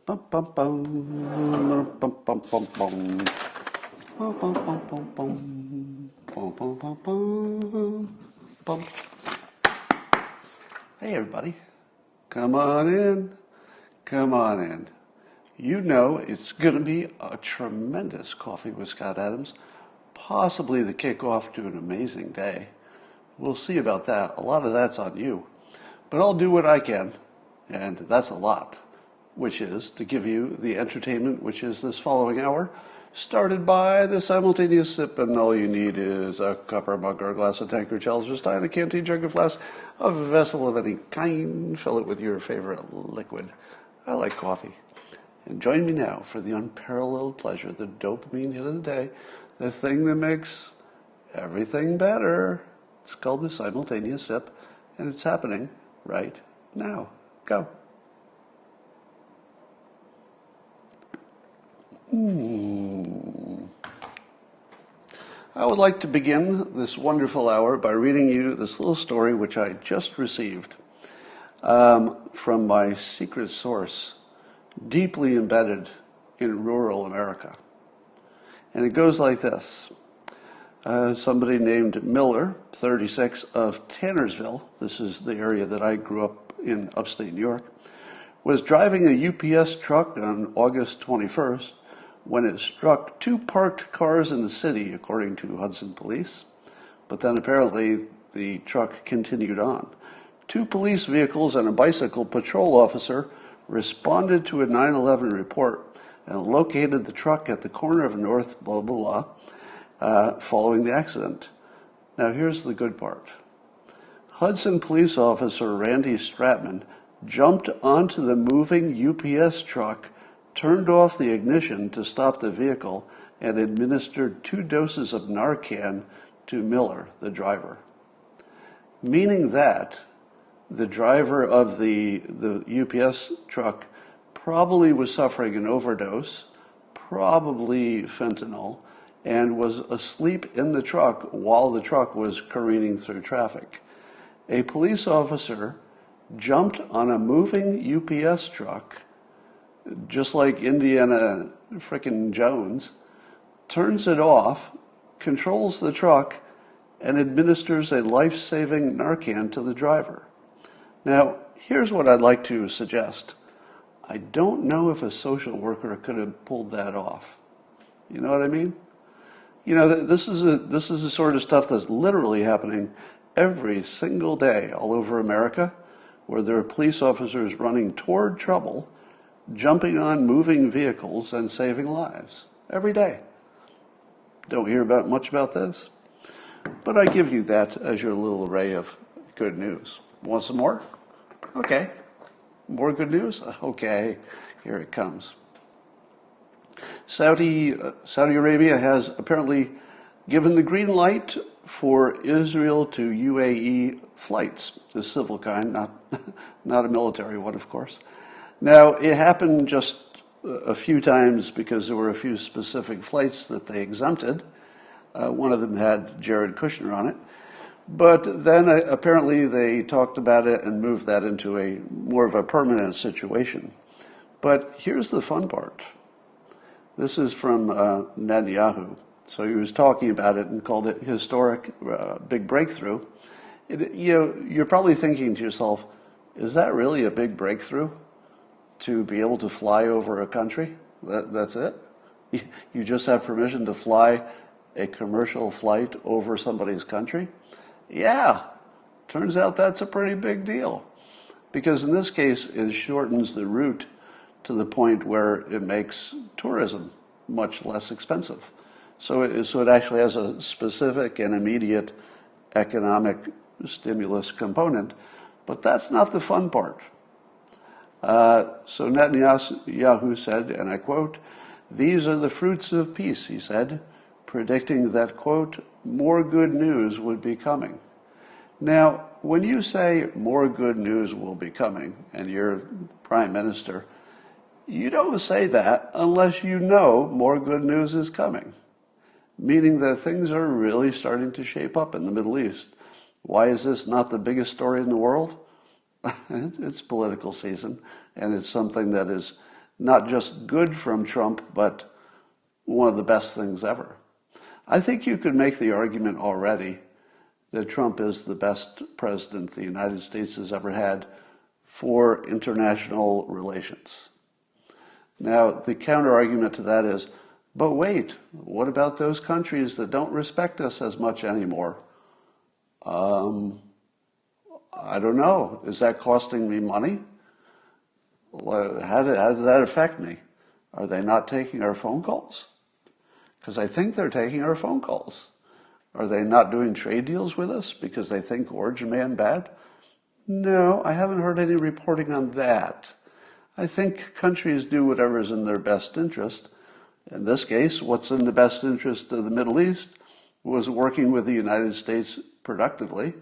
Bum, bum, bum, bum, bum, bum, bum. Bum, bum, bum, bum, bum. Bum, bum, bum, bum. Bum. Hey, everybody. Come on in. Come on in. You know it's going to be a tremendous coffee with Scott Adams, possibly the kickoff to an amazing day. We'll see about that. A lot of that's on you. But I'll do what I can, and that's a lot, which is to give you the entertainment which is this following hour, started by the simultaneous sip, and all you need is a cup or mug or a glass, a tankard, chalice, or stein, a canteen, jug, or flask, a vessel of any kind. Fill it with your favorite liquid. I like coffee. And join me now for the unparalleled pleasure, the dopamine hit of the day, the thing that makes everything better. It's called the simultaneous sip, and it's happening right now. Go. I would like to begin this wonderful hour by reading you this little story which I just received from my secret source, deeply embedded in rural America. And it goes like this. Somebody named Miller, 36, of Tannersville, this is the area that I grew up in upstate New York, was driving a UPS truck on August 21st when it struck two parked cars in the city, according to Hudson police. But then apparently the truck continued on. Two police vehicles and a bicycle patrol officer responded to a 9/11 report and located the truck at the corner of North blah, blah, blah, following the accident. Now here's the good part. Hudson police officer Randy Stratman jumped onto the moving UPS truck, turned off the ignition to stop the vehicle, and administered 2 doses of Narcan to Miller, the driver. Meaning that the driver of the UPS truck probably was suffering an overdose, probably fentanyl, and was asleep in the truck while the truck was careening through traffic. A police officer jumped on a moving UPS truck, just like Indiana frickin' Jones, turns it off, controls the truck, and administers a life-saving Narcan to the driver. Now, here's what I'd like to suggest. I don't know if a social worker could have pulled that off. You know what I mean? You know, this is the sort of stuff that's literally happening every single day all over America, where there are police officers running toward trouble, jumping on moving vehicles and saving lives every day. Don't hear much about this, but I give you that as your little array of good news. Want some more? Okay. More good news? Okay, here it comes. Saudi Arabia has apparently given the green light for Israel to UAE flights, the civil kind, not a military one, of course. Now, it happened just a few times because there were a few specific flights that they exempted. One of them had Jared Kushner on it. But then apparently they talked about it and moved that into a more of a permanent situation. But here's the fun part. This is from Netanyahu. So he was talking about it and called it historic big breakthrough. You're probably thinking to yourself, is that really a big breakthrough? To be able to fly over a country? That's it? You just have permission to fly a commercial flight over somebody's country? Yeah, turns out that's a pretty big deal. Because in this case, it shortens the route to the point where it makes tourism much less expensive. So it actually has a specific and immediate economic stimulus component. But that's not the fun part. So Netanyahu said, and I quote, "These are the fruits of peace," he said, predicting that, quote, "more good news would be coming." Now, when you say more good news will be coming, and you're prime minister, you don't say that unless you know more good news is coming, meaning that things are really starting to shape up in the Middle East. Why is this not the biggest story in the world? It's political season, and it's something that is not just good from Trump, but one of the best things ever. I think you could make the argument already that Trump is the best president the United States has ever had for international relations. Now, the counter-argument to that is, but wait, what about those countries that don't respect us as much anymore? I don't know. Is that costing me money? How does that affect me? Are they not taking our phone calls? Because I think they're taking our phone calls. Are they not doing trade deals with us because they think Origin Man bad? No, I haven't heard any reporting on that. I think countries do whatever is in their best interest. In this case, what's in the best interest of the Middle East was working with the United States productively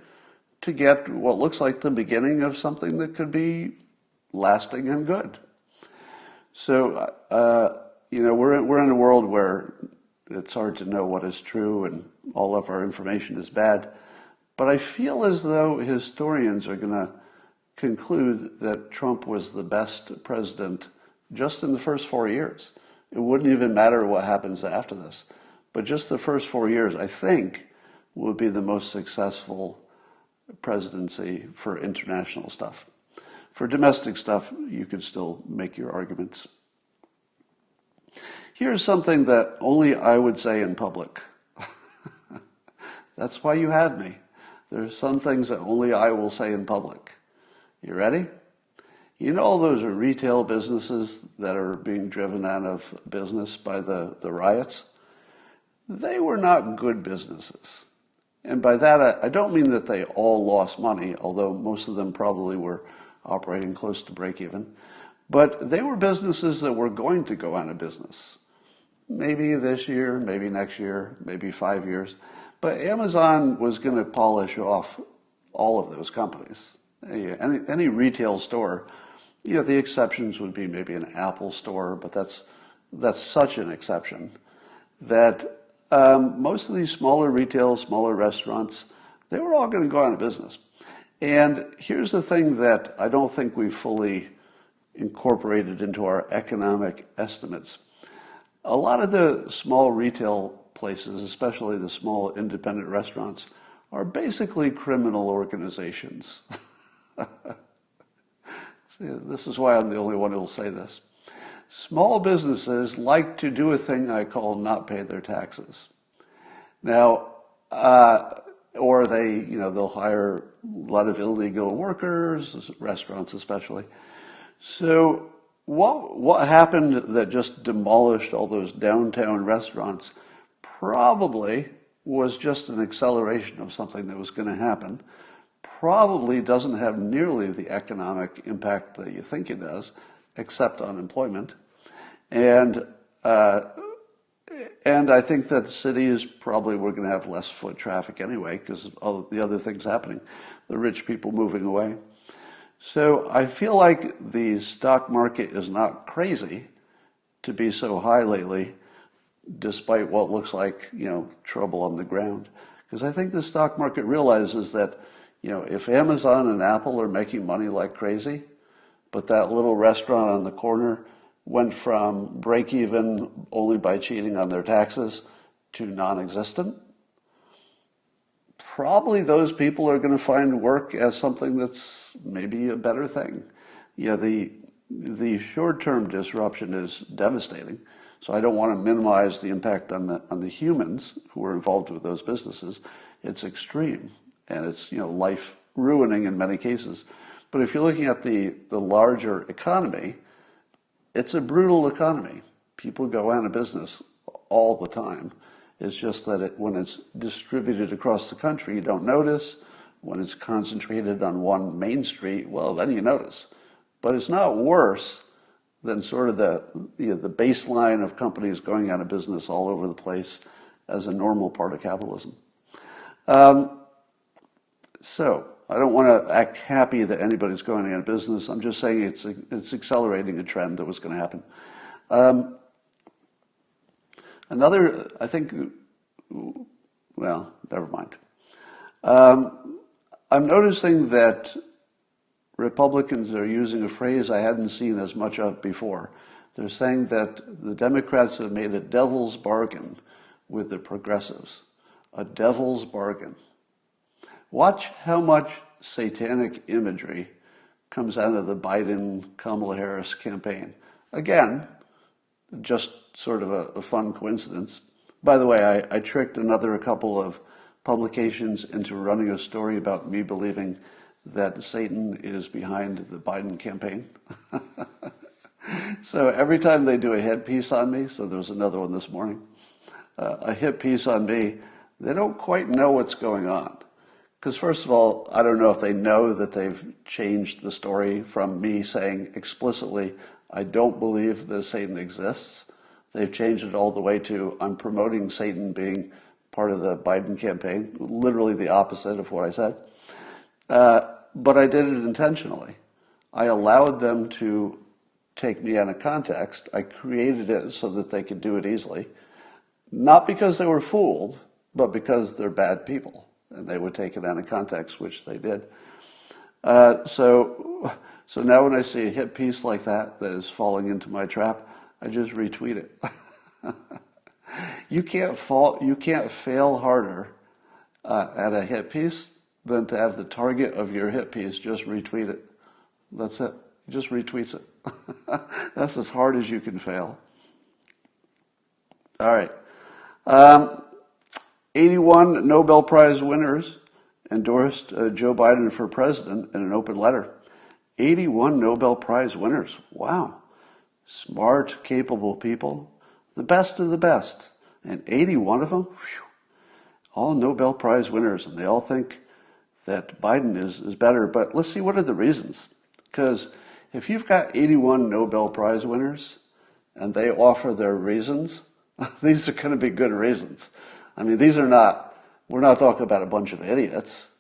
to get what looks like the beginning of something that could be lasting and good. So, we're in a world where it's hard to know what is true and all of our information is bad. But I feel as though historians are going to conclude that Trump was the best president just in the first 4 years. It wouldn't even matter what happens after this. But just the first 4 years, I think, would be the most successful presidency for international stuff. For domestic stuff, you could still make your arguments. Here's something that only I would say in public. That's why you have me. There's some things that only I will say in public. You ready? You know all those retail businesses that are being driven out of business by the riots? They were not good businesses. And by that, I don't mean that they all lost money, although most of them probably were operating close to break even. But they were businesses that were going to go out of business. Maybe this year, maybe next year, maybe 5 years. But Amazon was going to polish off all of those companies. Any retail store, the exceptions would be maybe an Apple store, but that's such an exception that most of these smaller retail, smaller restaurants, they were all going to go out of business. And here's the thing that I don't think we fully incorporated into our economic estimates. A lot of the small retail places, especially the small independent restaurants, are basically criminal organizations. See, this is why I'm the only one who will say this. Small businesses like to do a thing I call not pay their taxes. Now, or they'll hire a lot of illegal workers, restaurants especially. So what happened that just demolished all those downtown restaurants probably was just an acceleration of something that was going to happen. Probably doesn't have nearly the economic impact that you think it does, except unemployment. And I think that the cities probably were going to have less foot traffic anyway because of all the other things happening, the rich people moving away. So I feel like the stock market is not crazy to be so high lately, despite what looks like, trouble on the ground. Because I think the stock market realizes that, if Amazon and Apple are making money like crazy, but that little restaurant on the corner went from break even only by cheating on their taxes to non-existent, probably those people are going to find work as something that's maybe a better thing. The short-term disruption is devastating. So I don't want to minimize the impact on the humans who are involved with those businesses. It's extreme, and it's life ruining in many cases. But if you're looking at the larger economy, it's a brutal economy. People go out of business all the time. It's just that when it's distributed across the country, you don't notice. When it's concentrated on one main street, well, then you notice. But it's not worse than sort of the baseline of companies going out of business all over the place as a normal part of capitalism. So I don't want to act happy that anybody's going out of business. I'm just saying it's accelerating a trend that was going to happen. Another, I think, well, never mind. I'm noticing that Republicans are using a phrase I hadn't seen as much of before. They're saying that the Democrats have made a devil's bargain with the progressives. A devil's bargain. Watch how much satanic imagery comes out of the Biden-Kamala Harris campaign. Again, just sort of a fun coincidence. By the way, I tricked a couple of publications into running a story about me believing that Satan is behind the Biden campaign. So every time they do a hit piece on me, so there was another one this morning, a hit piece on me, they don't quite know what's going on. Because first of all, I don't know if they know that they've changed the story from me saying explicitly, I don't believe that Satan exists. They've changed it all the way to I'm promoting Satan being part of the Biden campaign, literally the opposite of what I said. But I did it intentionally. I allowed them to take me out of context. I created it so that they could do it easily. Not because they were fooled, but because they're bad people. And they would take it out of context, which they did. So now when I see a hit piece like that is falling into my trap, I just retweet it. You can't fail harder at a hit piece than to have the target of your hit piece just retweet it. That's it. Just retweets it. That's as hard as you can fail. All right. 81 Nobel Prize winners endorsed Joe Biden for president in an open letter. 81 Nobel Prize winners. Wow. Smart, capable people. The best of the best. And 81 of them, whew, all Nobel Prize winners. And they all think that Biden is better. But let's see, what are the reasons? Because if you've got 81 Nobel Prize winners and they offer their reasons, these are going to be good reasons. I mean, we're not talking about a bunch of idiots.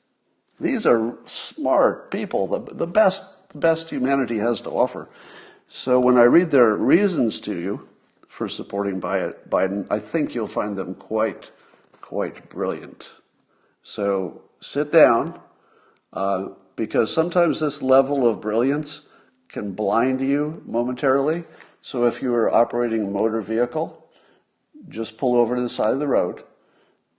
These are smart people, the best humanity has to offer. So when I read their reasons to you for supporting Biden, I think you'll find them quite brilliant. So sit down, because sometimes this level of brilliance can blind you momentarily. So if you are operating a motor vehicle, just pull over to the side of the road,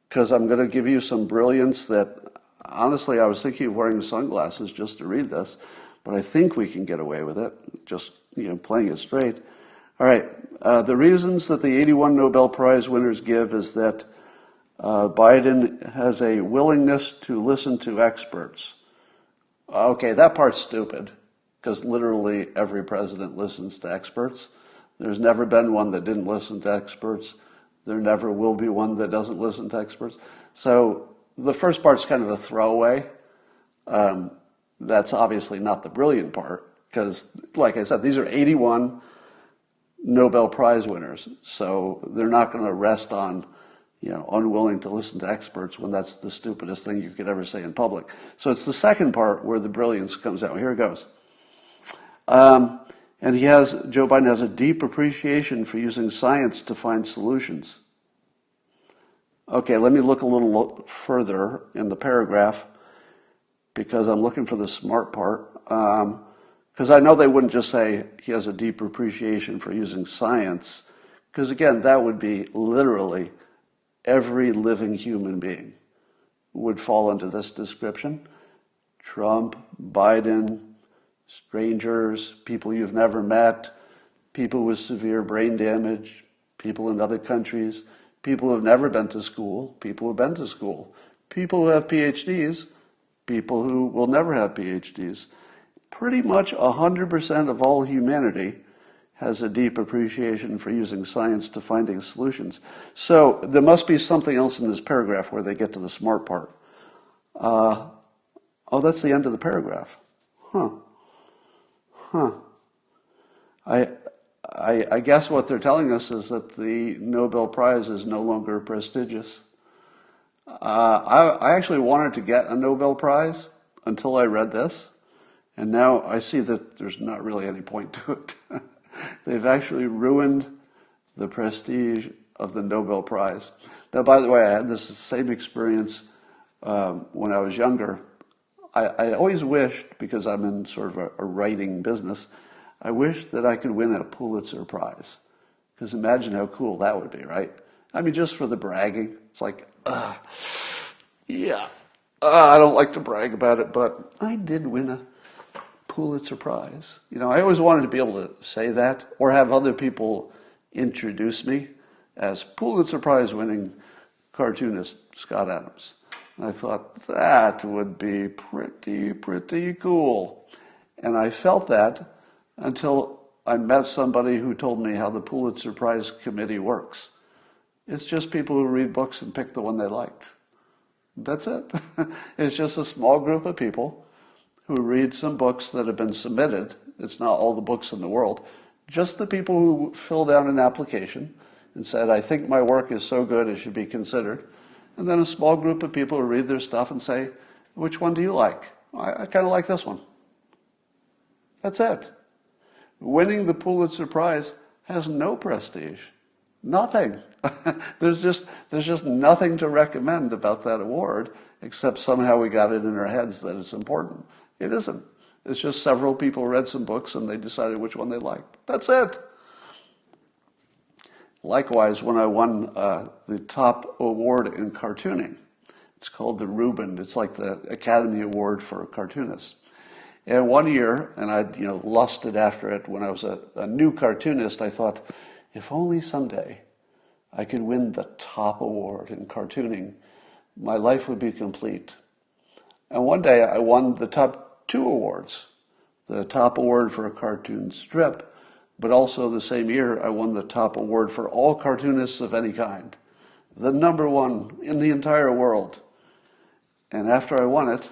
because I'm going to give you some brilliance that, honestly, I was thinking of wearing sunglasses just to read this, but I think we can get away with it, just playing it straight. All right, the reasons that the 81 Nobel Prize winners give is that Biden has a willingness to listen to experts. Okay, that part's stupid, because literally every president listens to experts. There's never been one that didn't listen to experts. There never will be one that doesn't listen to experts. So the first part's kind of a throwaway. That's obviously not the brilliant part, because, like I said, these are 81 Nobel Prize winners. So they're not going to rest on, unwilling to listen to experts when that's the stupidest thing you could ever say in public. So it's the second part where the brilliance comes out. Here it goes. And Joe Biden has a deep appreciation for using science to find solutions. Okay, let me look a little further in the paragraph, because I'm looking for the smart part. Because I know they wouldn't just say he has a deep appreciation for using science, because again, that would be literally every living human being would fall into this description. Trump, Biden, strangers, people you've never met, people with severe brain damage, people in other countries, people who have never been to school, people who have been to school, people who have PhDs, people who will never have PhDs. Pretty much 100% of all humanity has a deep appreciation for using science to finding solutions. So there must be something else in this paragraph where they get to the smart part. Oh, that's the end of the paragraph. I guess what they're telling us is that the Nobel Prize is no longer prestigious. I actually wanted to get a Nobel Prize until I read this, and now I see that there's not really any point to it. They've actually ruined the prestige of the Nobel Prize. Now, by the way, I had this same experience when I was younger. I always wished, because I'm in sort of a writing business, I wish that I could win a Pulitzer Prize. Because imagine how cool that would be, right? I mean, just for the bragging. It's like, yeah, I don't like to brag about it, but I did win a Pulitzer Prize. You know, I always wanted to be able to say that or have other people introduce me as Pulitzer Prize winning cartoonist Scott Adams. And I thought that would be pretty cool. And I felt that until I met somebody who told me how the Pulitzer Prize committee works. It's just people who read books and pick the one they liked. That's it. It's just a small group of people who read some books that have been submitted. It's not all the books in the world. Just the people who filled out an application and said, I think my work is so good it should be considered. And then a small group of people who read their stuff and say, which one do you like? I kind of like this one. That's it. Winning the Pulitzer Prize has no prestige. Nothing. There's just nothing to recommend about that award, except somehow we got it in our heads that it's important. It isn't. It's just several people read some books and they decided which one they liked. That's it. Likewise, when I won the top award in cartooning, it's called the Reuben. It's like the Academy Award for cartoonists. And one year, and I'd lusted after it when I was a new cartoonist, I thought, if only someday I could win the top award in cartooning, my life would be complete. And one day I won the top 2 awards, the top award for a cartoon strip, but also the same year I won the top award for all cartoonists of any kind, the #1 in the entire world. And after I won it,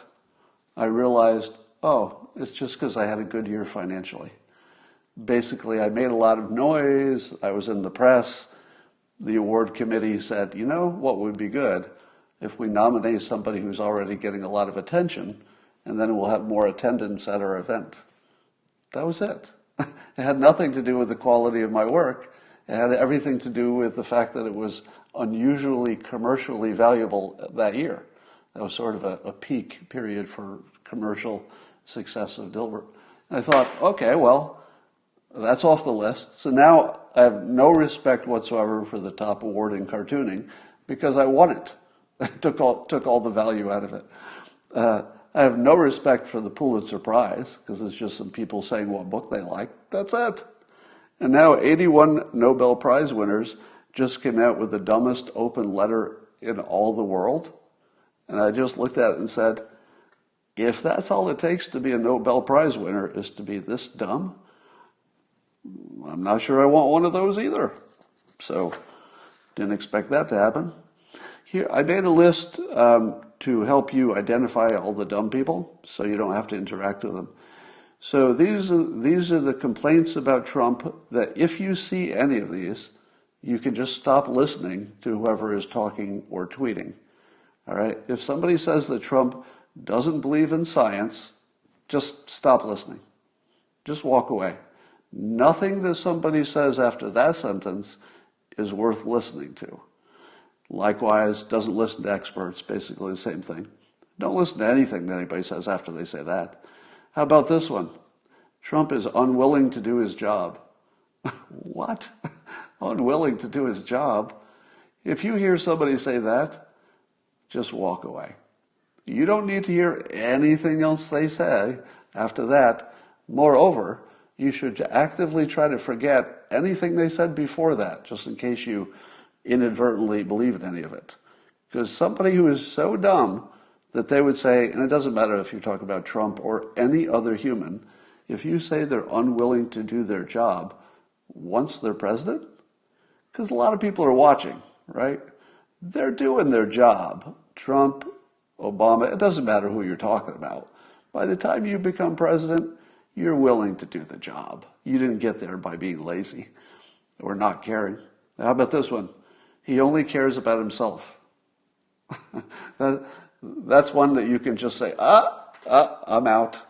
I realized, oh, it's just because I had a good year financially. Basically, I made a lot of noise. I was in the press. The award committee said, you know, what would be good if we nominate somebody who's already getting a lot of attention, and then we'll have more attendance at our event. That was it. It had nothing to do with the quality of my work. It had everything to do with the fact that it was unusually commercially valuable that year. That was sort of a peak period for commercial success of Dilbert. And I thought, okay, well, that's off the list. So now I have no respect whatsoever for the top award in cartooning because I won it. I took all the value out of it. I have no respect for the Pulitzer Prize because it's just some people saying what book they like. That's it. And now 81 Nobel Prize winners just came out with the dumbest open letter in all the world. And I just looked at it and said, if that's all it takes to be a Nobel Prize winner is to be this dumb, I'm not sure I want one of those either. So, didn't expect that to happen. Here, I made a list to help you identify all the dumb people so you don't have to interact with them. So these are the complaints about Trump that if you see any of these, you can just stop listening to whoever is talking or tweeting. All right? If somebody says that Trump doesn't believe in science, just stop listening. Just walk away. Nothing that somebody says after that sentence is worth listening to. Likewise, doesn't listen to experts, basically the same thing. Don't listen to anything that anybody says after they say that. How about this one? Trump is unwilling to do his job. What? Unwilling to do his job? If you hear somebody say that, just walk away. You don't need to hear anything else they say after that. Moreover, you should actively try to forget anything they said before that, just in case you inadvertently believe in any of it. Because somebody who is so dumb that they would say, and it doesn't matter if you talk about Trump or any other human, if you say they're unwilling to do their job once they're president, because a lot of people are watching, right? They're doing their job. Trump, Obama, it doesn't matter who you're talking about. By the time you become president, you're willing to do the job. You didn't get there by being lazy or not caring. How about this one? He only cares about himself. That's one that you can just say, I'm out.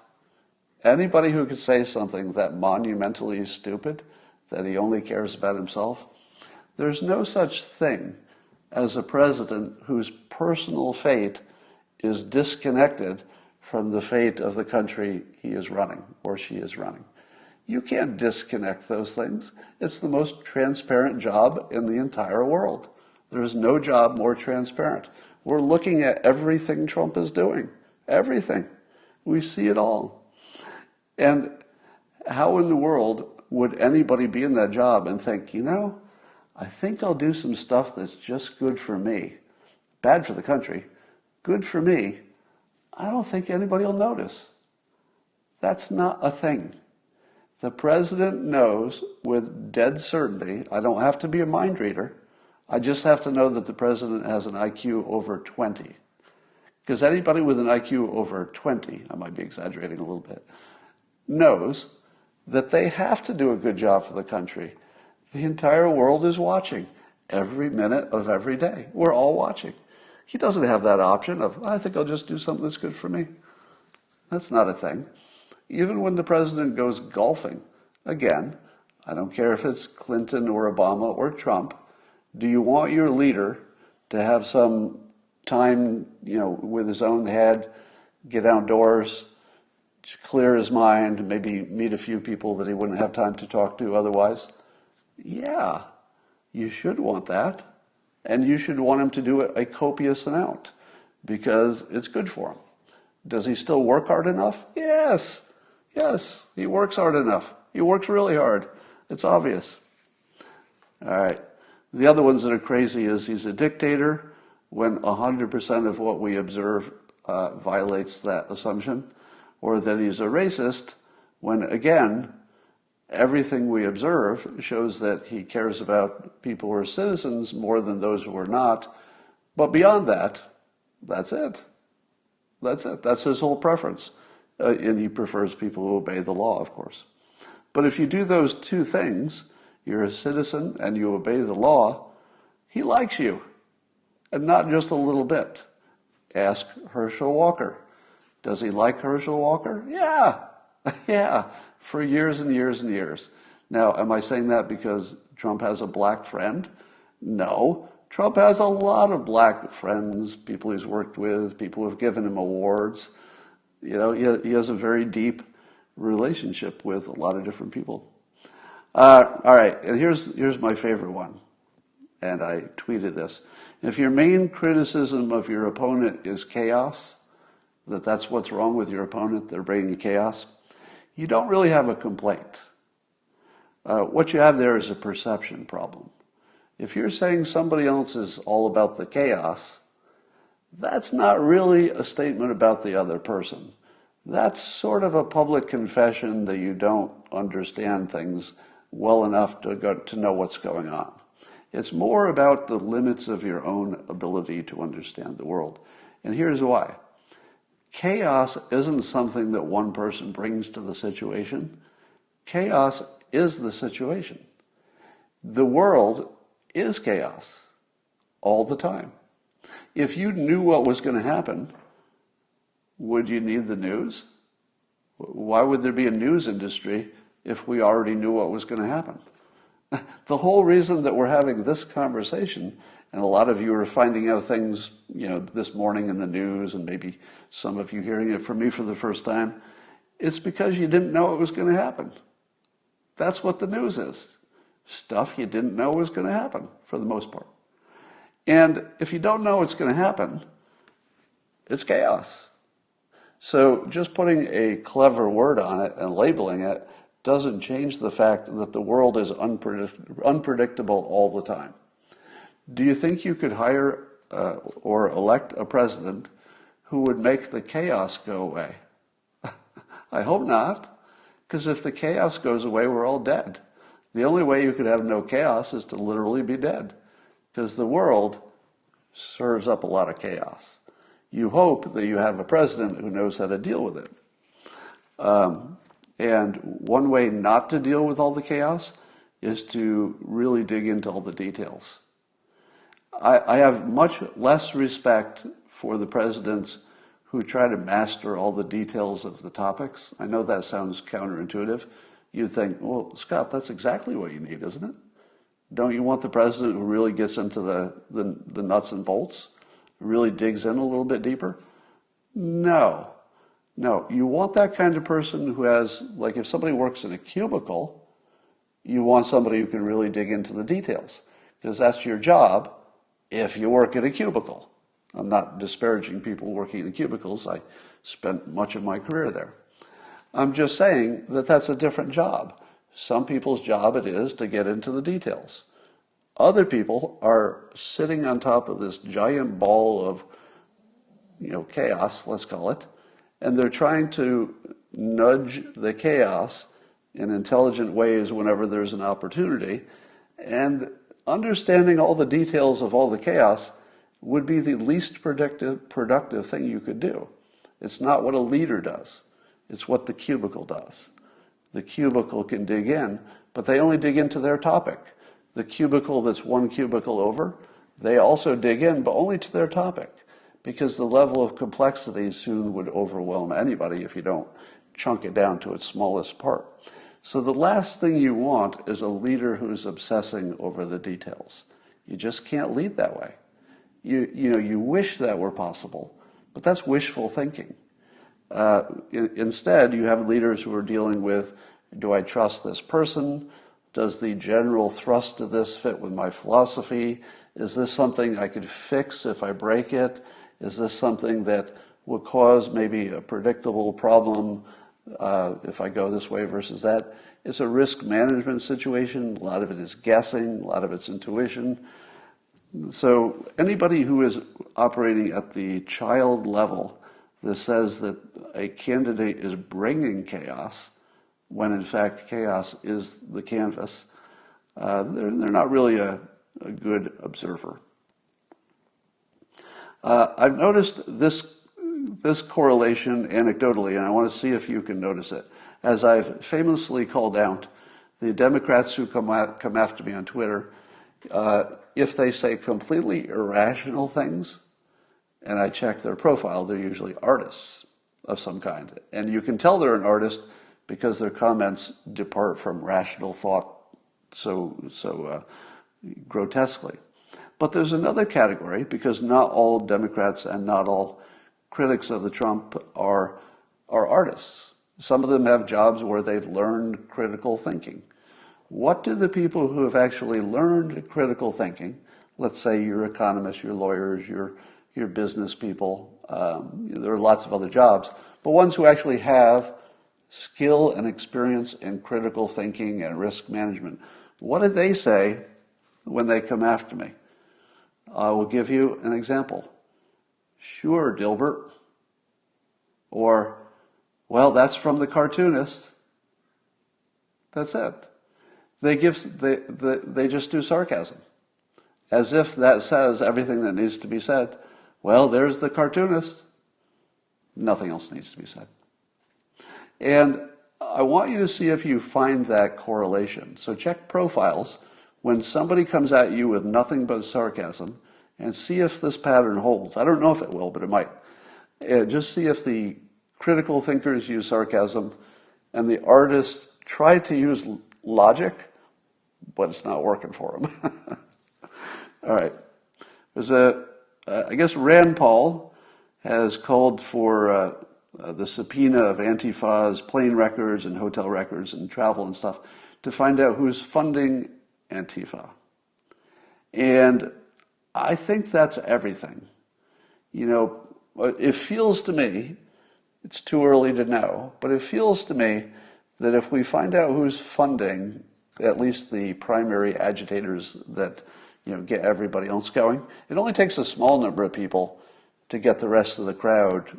Anybody who could say something that monumentally stupid, that he only cares about himself, there's no such thing as a president whose personal fate is disconnected from the fate of the country he is running or she is running. You can't disconnect those things. It's the most transparent job in the entire world. There's no job more transparent. We're looking at everything Trump is doing. Everything. We see it all. And how in the world would anybody be in that job and think, I think I'll do some stuff that's just good for me. Bad for the country. Good for me. I don't think anybody will notice. That's not a thing. The president knows with dead certainty, I don't have to be a mind reader, I just have to know that the president has an IQ over 20. Because anybody with an IQ over 20, I might be exaggerating a little bit, knows that they have to do a good job for the country. The entire world is watching every minute of every day. We're all watching. He doesn't have that option of, I think I'll just do something that's good for me. That's not a thing. Even when the president goes golfing, again, I don't care if it's Clinton or Obama or Trump, do you want your leader to have some time, with his own head, get outdoors, clear his mind, maybe meet a few people that he wouldn't have time to talk to otherwise? Yeah, you should want that. And you should want him to do it a copious amount because it's good for him. Does he still work hard enough? Yes, he works hard enough. He works really hard. It's obvious. All right. The other ones that are crazy is he's a dictator when 100% of what we observe violates that assumption, or that he's a racist when, again, everything we observe shows that he cares about people who are citizens more than those who are not. But beyond that, that's it. That's it. That's his whole preference. And he prefers people who obey the law, of course. But if you do those two things, you're a citizen and you obey the law, he likes you. And not just a little bit. Ask Herschel Walker. Does he like Herschel Walker? Yeah. Yeah. For years and years and years. Now, am I saying that because Trump has a black friend? No. Trump has a lot of black friends, people he's worked with, people who have given him awards. He has a very deep relationship with a lot of different people. All right, and here's my favorite one. And I tweeted this. If your main criticism of your opponent is chaos, that's what's wrong with your opponent, they're bringing chaos, you don't really have a complaint. What you have there is a perception problem. If you're saying somebody else is all about the chaos, that's not really a statement about the other person. That's sort of a public confession that you don't understand things well enough to know what's going on. It's more about the limits of your own ability to understand the world. And here's why. Chaos isn't something that one person brings to the situation. Chaos is the situation. The world is chaos all the time. If you knew what was going to happen, would you need the news? Why would there be a news industry if we already knew what was going to happen? The whole reason that we're having this conversation, and a lot of you are finding out things, this morning in the news, and maybe some of you hearing it from me for the first time, it's because you didn't know it was going to happen. That's what the news is. Stuff you didn't know was going to happen, for the most part. And if you don't know what's going to happen, it's chaos. So just putting a clever word on it and labeling it doesn't change the fact that the world is unpredictable all the time. Do you think you could hire or elect a president who would make the chaos go away? I hope not, because if the chaos goes away, we're all dead. The only way you could have no chaos is to literally be dead, because the world serves up a lot of chaos. You hope that you have a president who knows how to deal with it. And one way not to deal with all the chaos is to really dig into all the details. I have much less respect for the presidents who try to master all the details of the topics. I know that sounds counterintuitive. You think, well, Scott, that's exactly what you need, isn't it? Don't you want the president who really gets into the nuts and bolts, really digs in a little bit deeper? No. No, you want that kind of person who has, like if somebody works in a cubicle, you want somebody who can really dig into the details, because that's your job if you work in a cubicle. I'm not disparaging people working in cubicles. I spent much of my career there. I'm just saying that that's a different job. Some people's job it is to get into the details. Other people are sitting on top of this giant ball of, chaos, let's call it, and they're trying to nudge the chaos in intelligent ways whenever there's an opportunity. And understanding all the details of all the chaos would be the least productive thing you could do. It's not what a leader does. It's what the cubicle does. The cubicle can dig in, but they only dig into their topic. The cubicle that's one cubicle over, they also dig in, but only to their topic, because the level of complexity soon would overwhelm anybody if you don't chunk it down to its smallest part. So the last thing you want is a leader who's obsessing over the details. You just can't lead that way. You wish that were possible, but that's wishful thinking. Instead, you have leaders who are dealing with, do I trust this person? Does the general thrust of this fit with my philosophy? Is this something I could fix if I break it? Is this something that will cause maybe a predictable problem if I go this way versus that? It's a risk management situation. A lot of it is guessing. A lot of it's intuition. So anybody who is operating at the child level that says that a candidate is bringing chaos, when in fact chaos is the canvas, they're not really a good observer. I've noticed this correlation anecdotally, and I want to see if you can notice it. As I've famously called out, the Democrats who come after me on Twitter, if they say completely irrational things, and I check their profile, they're usually artists of some kind. And you can tell they're an artist because their comments depart from rational thought so grotesquely. But there's another category, because not all Democrats and not all critics of the Trump are artists. Some of them have jobs where they've learned critical thinking. What do the people who have actually learned critical thinking, let's say your economists, your lawyers, your business people, there are lots of other jobs, but ones who actually have skill and experience in critical thinking and risk management, what do they say when they come after me? I will give you an example. Sure, Dilbert. Or, well, that's from the cartoonist. That's it. They just do sarcasm, as if that says everything that needs to be said. Well, there's the cartoonist. Nothing else needs to be said. And I want you to see if you find that correlation. So check profiles when somebody comes at you with nothing but sarcasm, and see if this pattern holds. I don't know if it will, but it might. Just see if the critical thinkers use sarcasm and the artists try to use logic, but it's not working for them. All right. There's I guess Rand Paul has called for the subpoena of Antifa's plane records and hotel records and travel and stuff to find out who's funding Antifa. And I think that's everything. It feels to me, it's too early to know, but it feels to me that if we find out who's funding at least the primary agitators that get everybody else going, it only takes a small number of people to get the rest of the crowd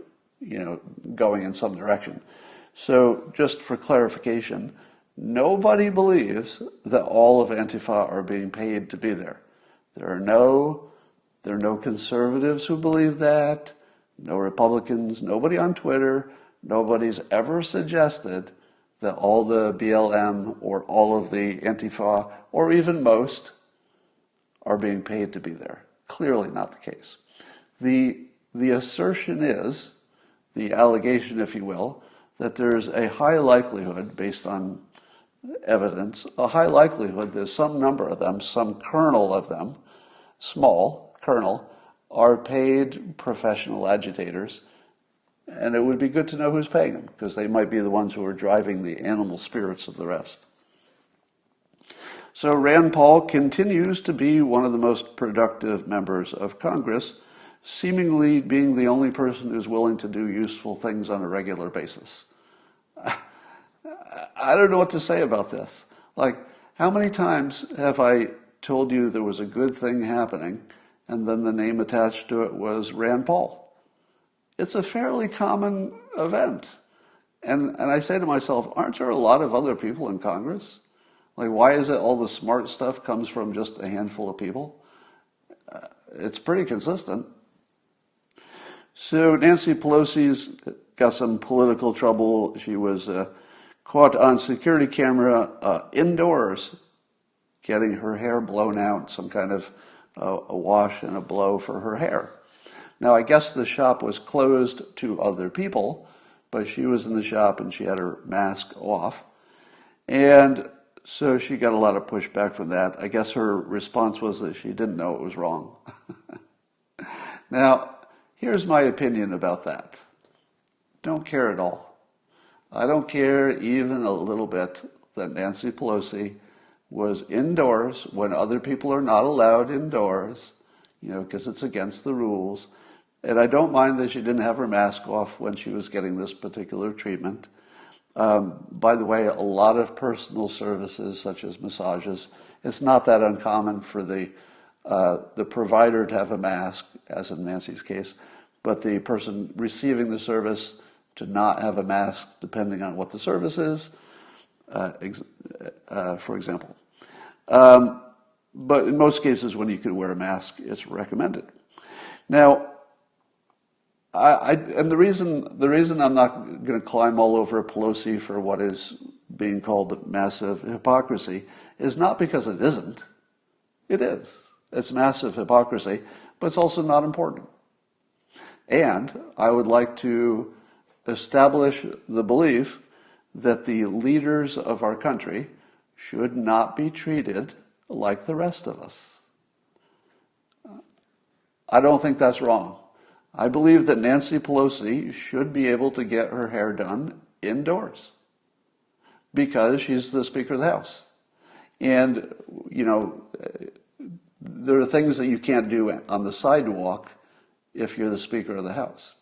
going in some direction. So just for clarification, nobody believes that all of Antifa are being paid to be there. There are no conservatives who believe that, no Republicans, nobody on Twitter, nobody's ever suggested that all the BLM or all of the Antifa, or even most, are being paid to be there. Clearly not the case. The assertion is, the allegation, if you will, that there's a high likelihood, based on evidence, a high likelihood that some number of them, some kernel of them, small kernel, are paid professional agitators And it would be good to know who's paying them, because they might be the ones who are driving the animal spirits of the rest. So Rand Paul continues to be one of the most productive members of Congress, seemingly being the only person who's willing to do useful things on a regular basis. I don't know what to say about this. Like, how many times have I told you there was a good thing happening, and then the name attached to it was Rand Paul? It's a fairly common event. And I say to myself, aren't there a lot of other people in Congress? Like, why is it all the smart stuff comes from just a handful of people? It's pretty consistent. So Nancy Pelosi's got some political trouble. She was caught on security camera indoors getting her hair blown out, some kind of a wash and a blow for her hair. Now, I guess the shop was closed to other people, but she was in the shop and she had her mask off. And so she got a lot of pushback from that. I guess her response was that she didn't know it was wrong. Now, here's my opinion about that. Don't care at all. I don't care even a little bit that Nancy Pelosi was indoors when other people are not allowed indoors, because it's against the rules. And I don't mind that she didn't have her mask off when she was getting this particular treatment. By the way, a lot of personal services, such as massages, it's not that uncommon for the provider to have a mask, as in Nancy's case, but the person receiving the service to not have a mask, depending on what the service is, for example. But in most cases, when you can wear a mask, it's recommended. Now, and the reason I'm not going to climb all over Pelosi for what is being called massive hypocrisy is not because it isn't. It is. It's massive hypocrisy, but it's also not important. And I would like to establish the belief that the leaders of our country should not be treated like the rest of us. I don't think that's wrong. I believe that Nancy Pelosi should be able to get her hair done indoors because she's the Speaker of the House. And, there are things that you can't do on the sidewalk if you're the Speaker of the House.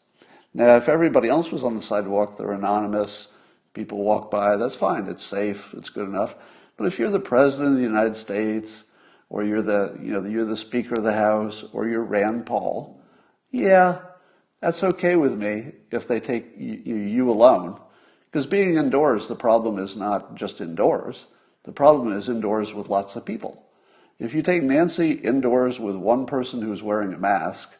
Now, if everybody else was on the sidewalk, they're anonymous, people walk by, that's fine, it's safe, it's good enough. But if you're the President of the United States, or you're the Speaker of the House, or you're Rand Paul, yeah, that's okay with me if they take you alone. Because being indoors, the problem is not just indoors. The problem is indoors with lots of people. If you take Nancy indoors with one person who's wearing a mask,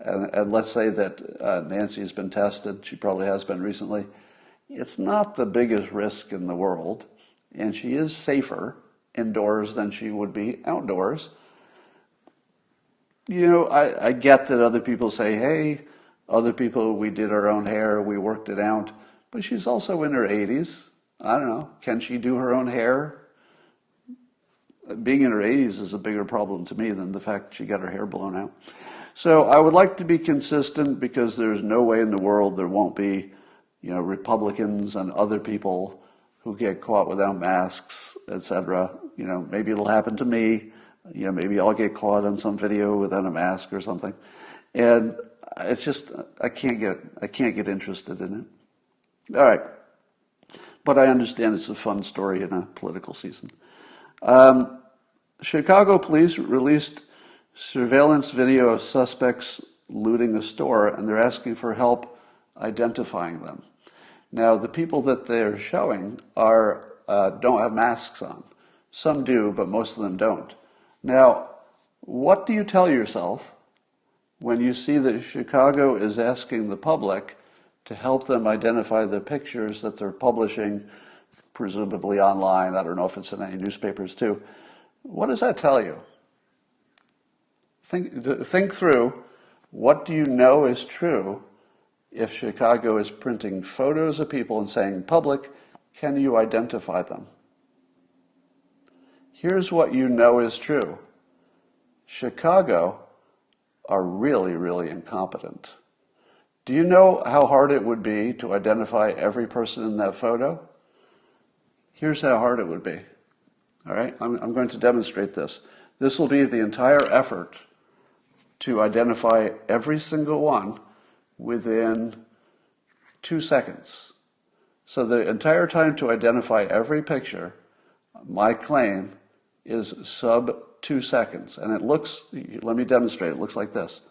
and let's say that Nancy's been tested, she probably has been recently, it's not the biggest risk in the world, and she is safer indoors than she would be outdoors. I get that other people say, hey, other people, we did our own hair, we worked it out. But she's also in her 80s. I don't know. Can she do her own hair? Being in her 80s is a bigger problem to me than the fact she got her hair blown out. So I would like to be consistent because there's no way in the world there won't be, Republicans and other people who get caught without masks, etc. Maybe it'll happen to me. Maybe I'll get caught on some video without a mask or something. And it's just, I can't get interested in it. All right. But I understand it's a fun story in a political season. Chicago police released surveillance video of suspects looting a store, and they're asking for help identifying them. Now, the people that they're showing don't have masks on. Some do, but most of them don't. Now, what do you tell yourself when you see that Chicago is asking the public to help them identify the pictures that they're publishing, presumably online? I don't know if it's in any newspapers too. What does that tell you? Think through, what do you know is true if Chicago is printing photos of people and saying, public, can you identify them? Here's what you know is true. Chicago are really, really incompetent. Do you know how hard it would be to identify every person in that photo? Here's how hard it would be. All right, I'm going to demonstrate this. This will be the entire effort to identify every single one within 2 seconds. So the entire time to identify every picture, my claim is sub 2 seconds. And it looks, let me demonstrate, it looks like this.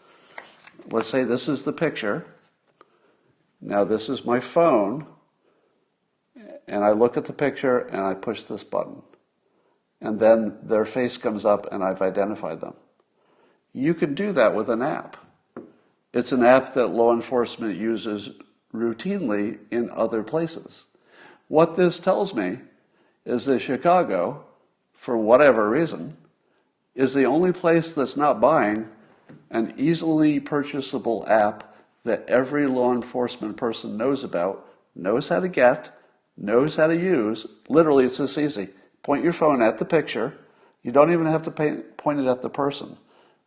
Let's say this is the picture. Now this is my phone, and I look at the picture and I push this button. And then their face comes up and I've identified them. You can do that with an app. It's an app that law enforcement uses routinely in other places. What this tells me is that Chicago, for whatever reason, is the only place that's not buying an easily purchasable app that every law enforcement person knows about, knows how to get, knows how to use. Literally, it's this easy. Point your phone at the picture. You don't even have to point it at the person.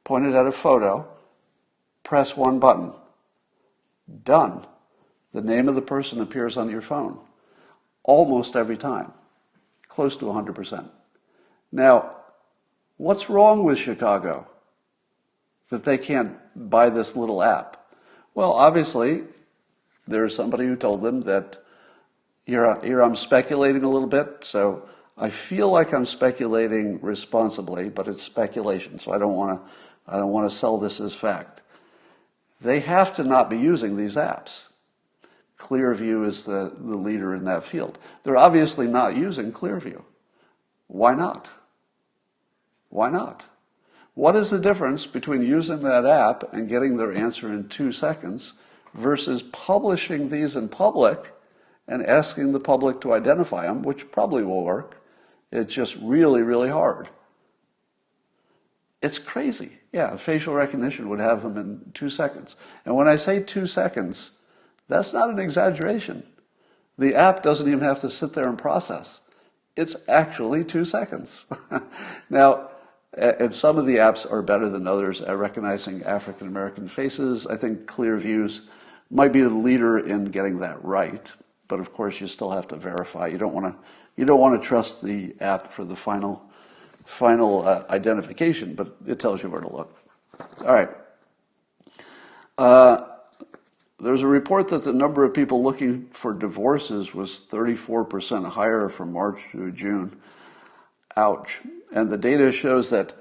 Point it at a photo. Press one button. Done. The name of the person appears on your phone. Almost every time. Close to 100%. Now, what's wrong with Chicago that they can't buy this little app? Well, obviously, there's somebody who told them that here I'm speculating a little bit, so I feel like I'm speculating responsibly, but it's speculation, so I don't want to sell this as fact. They have to not be using these apps. Clearview is the leader in that field. They're obviously not using Clearview. Why not? Why not? What is the difference between using that app and getting their answer in 2 seconds versus publishing these in public and asking the public to identify them, which probably will work? It's just really, really hard. It's crazy. Yeah, facial recognition would have them in 2 seconds. And when I say 2 seconds, that's not an exaggeration. The app doesn't even have to sit there and process. It's actually 2 seconds. Now, and some of the apps are better than others at recognizing African American faces. I think Clearview might be the leader in getting that right, but of course you still have to verify. You don't want to trust the app for the final identification, but it tells you where to look. All right. There's a report that the number of people looking for divorces was 34% higher from March to June. Ouch. And the data shows that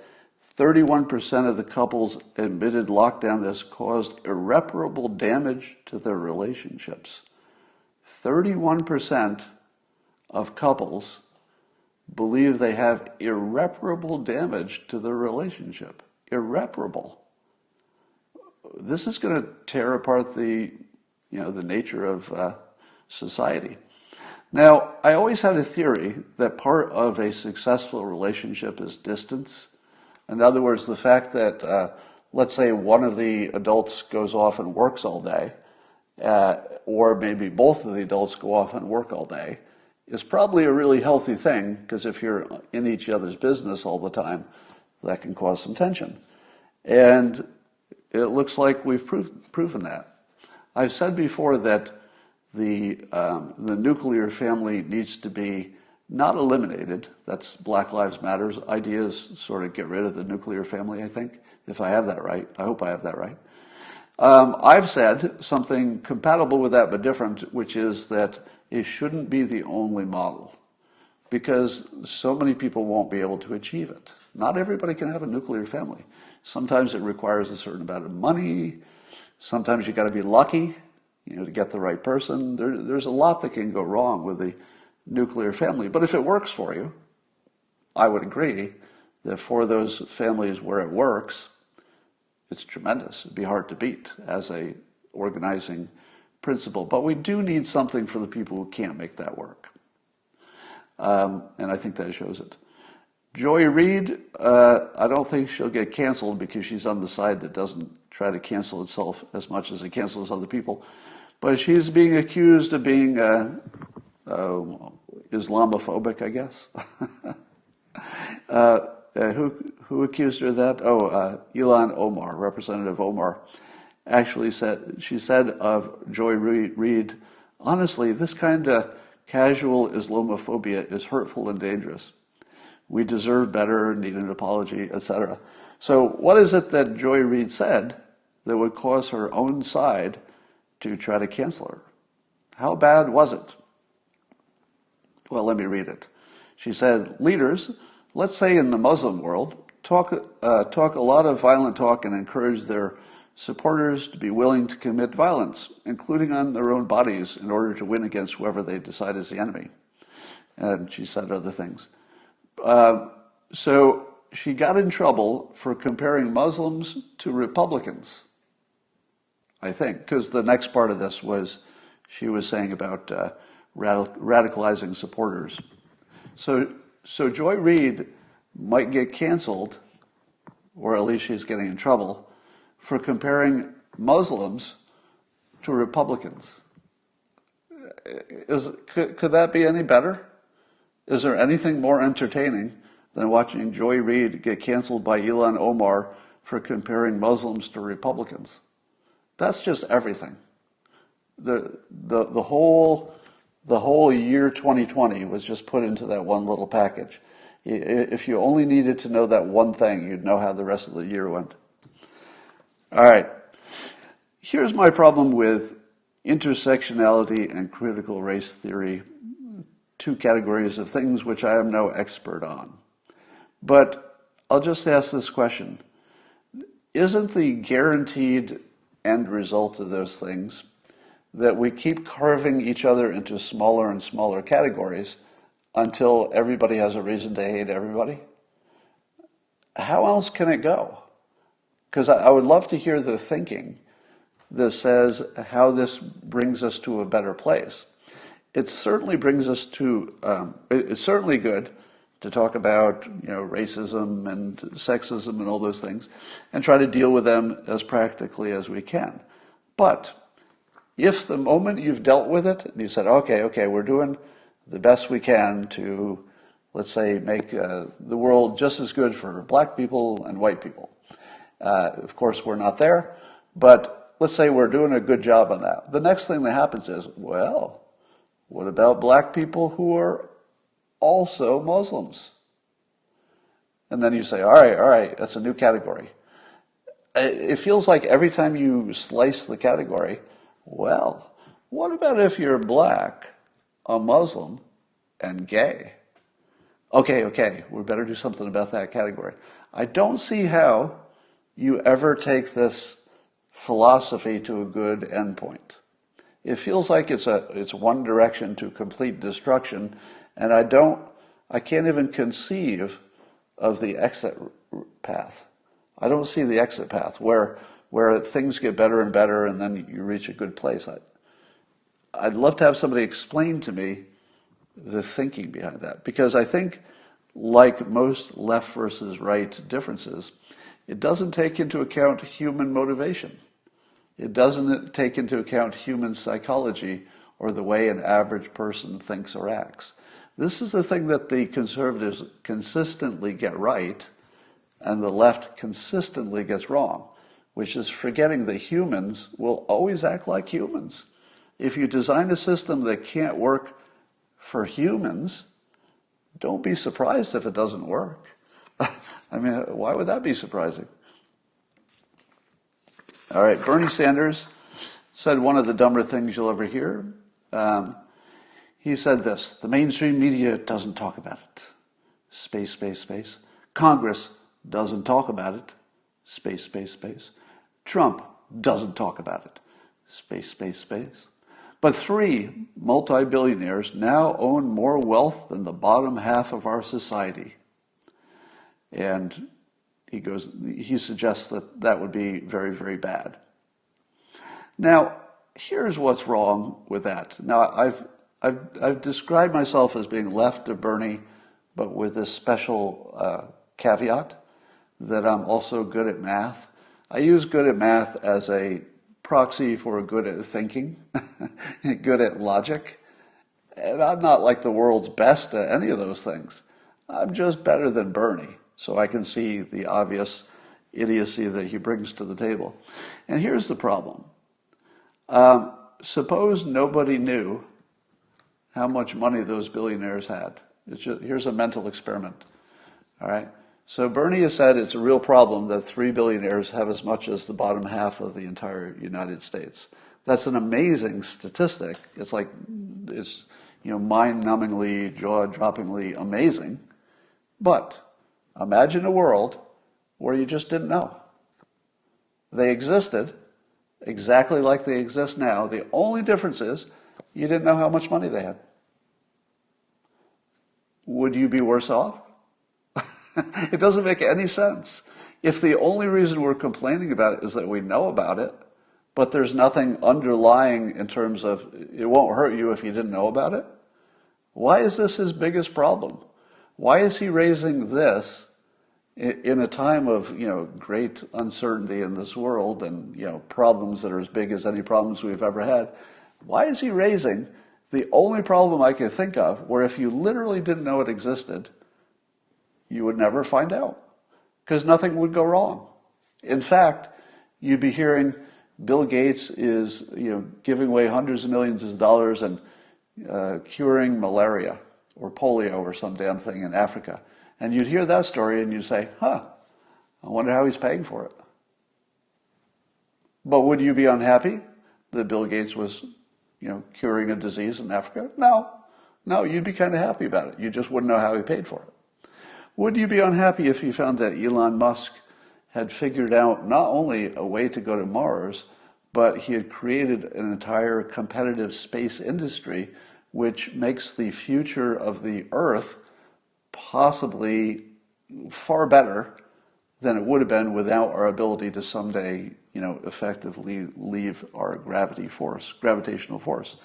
31% of the couples admitted lockdown has caused irreparable damage to their relationships. 31% of couples believe they have irreparable damage to their relationship. Irreparable. This is going to tear apart the nature of society. Now, I always had a theory that part of a successful relationship is distance. In other words, the fact that, let's say one of the adults goes off and works all day, or maybe both of the adults go off and work all day, is probably a really healthy thing, because if you're in each other's business all the time, that can cause some tension. And it looks like we've proven that. I've said before that the nuclear family needs to be not eliminated. That's Black Lives Matter's ideas, sort of get rid of the nuclear family, I think, if I have that right. I hope I have that right. I've said something compatible with that but different, which is that it shouldn't be the only model, because so many people won't be able to achieve it. Not everybody can have a nuclear family. Sometimes it requires a certain amount of money. Sometimes you got to be lucky, to get the right person. There's a lot that can go wrong with the nuclear family. But if it works for you, I would agree that for those families where it works, it's tremendous. It'd be hard to beat as a organizing principle. But we do need something for the people who can't make that work. And I think that shows it. Joy Reid, I don't think she'll get canceled because she's on the side that doesn't try to cancel itself as much as it cancels other people. But she's being accused of being Islamophobic, I guess. Who accused her of that? Ilhan Omar, Representative Omar. actually she said of Joy Reid, honestly, this kind of casual Islamophobia is hurtful and dangerous. We deserve better, need an apology, etc. So what is it that Joy Reid said that would cause her own side to try to cancel her? How bad was it? Well, let me read it. She said, leaders, let's say in the Muslim world, talk a lot of violent talk and encourage their supporters to be willing to commit violence, including on their own bodies, in order to win against whoever they decide is the enemy. And she said other things. So she got in trouble for comparing Muslims to Republicans, I think, because the next part of this was she was saying about radicalizing supporters. So Joy Reid might get canceled, or at least she's getting in trouble, for comparing Muslims to Republicans. Could that be any better? Is there anything more entertaining than watching Joy Reid get canceled by Ilhan Omar for comparing Muslims to Republicans? That's just everything. The whole year 2020 was just put into that one little package. If you only needed to know that one thing, you'd know how the rest of the year went. All right. Here's my problem with intersectionality and critical race theory, two categories of things which I am no expert on. But I'll just ask this question. Isn't the guaranteed end result of those things that we keep carving each other into smaller and smaller categories until everybody has a reason to hate everybody? How else can it go? Because I would love to hear the thinking that says how this brings us to a better place. It certainly brings us to, it's certainly good to talk about, racism and sexism and all those things and try to deal with them as practically as we can. But if the moment you've dealt with it and you said, okay, we're doing the best we can to, let's say, make the world just as good for black people and white people. Of course, we're not there, but let's say we're doing a good job on that. The next thing that happens is, well, what about black people who are also Muslims? And then you say, all right, that's a new category. It feels like every time you slice the category, well, what about if you're black, a Muslim, and gay? Okay, we better do something about that category. I don't see how you ever take this philosophy to a good endpoint. It feels like it's one direction to complete destruction, and I can't even conceive of the exit path. I don't see the exit path where things get better and better and then you reach a good place. I'd love to have somebody explain to me the thinking behind that, because I think, like most left versus right differences, it doesn't take into account human motivation. It doesn't take into account human psychology or the way an average person thinks or acts. This is the thing that the conservatives consistently get right and the left consistently gets wrong, which is forgetting that humans will always act like humans. If you design a system that can't work for humans, don't be surprised if it doesn't work. I mean, why would that be surprising? All right, Bernie Sanders said one of the dumber things you'll ever hear. He said this: the mainstream media doesn't talk about it. Space, space, space. Congress doesn't talk about it. Space, space, space. Trump doesn't talk about it. Space, space, space. But 3 multi-billionaires now own more wealth than the bottom half of our society. And he suggests that would be very, very bad. Now, here's what's wrong with that. Now, I've described myself as being left of Bernie, but with this special caveat that I'm also good at math. I use good at math as a proxy for good at thinking, good at logic. And I'm not like the world's best at any of those things. I'm just better than Bernie. So I can see the obvious idiocy that he brings to the table. And here's the problem. Suppose nobody knew how much money those billionaires had. Here's a mental experiment. All right. So Bernie has said it's a real problem that 3 billionaires have as much as the bottom half of the entire United States. That's an amazing statistic. It's mind-numbingly, jaw-droppingly amazing. But imagine a world where you just didn't know. They existed exactly like they exist now. The only difference is you didn't know how much money they had. Would you be worse off? It doesn't make any sense. If the only reason we're complaining about it is that we know about it, but there's nothing underlying in terms of it won't hurt you if you didn't know about it, why is this his biggest problem? Why is he raising this in a time of, great uncertainty in this world and, problems that are as big as any problems we've ever had? Why is he raising the only problem I can think of where if you literally didn't know it existed, you would never find out because nothing would go wrong. In fact, you'd be hearing Bill Gates is, giving away hundreds of millions of dollars and curing malaria or polio or some damn thing in Africa. And you'd hear that story and you'd say, I wonder how he's paying for it. But would you be unhappy that Bill Gates was, curing a disease in Africa? No, you'd be kind of happy about it. You just wouldn't know how he paid for it. Would you be unhappy if you found that Elon Musk had figured out not only a way to go to Mars, but he had created an entire competitive space industry which makes the future of the Earth possibly far better than it would have been without our ability to someday, effectively leave our gravitational force.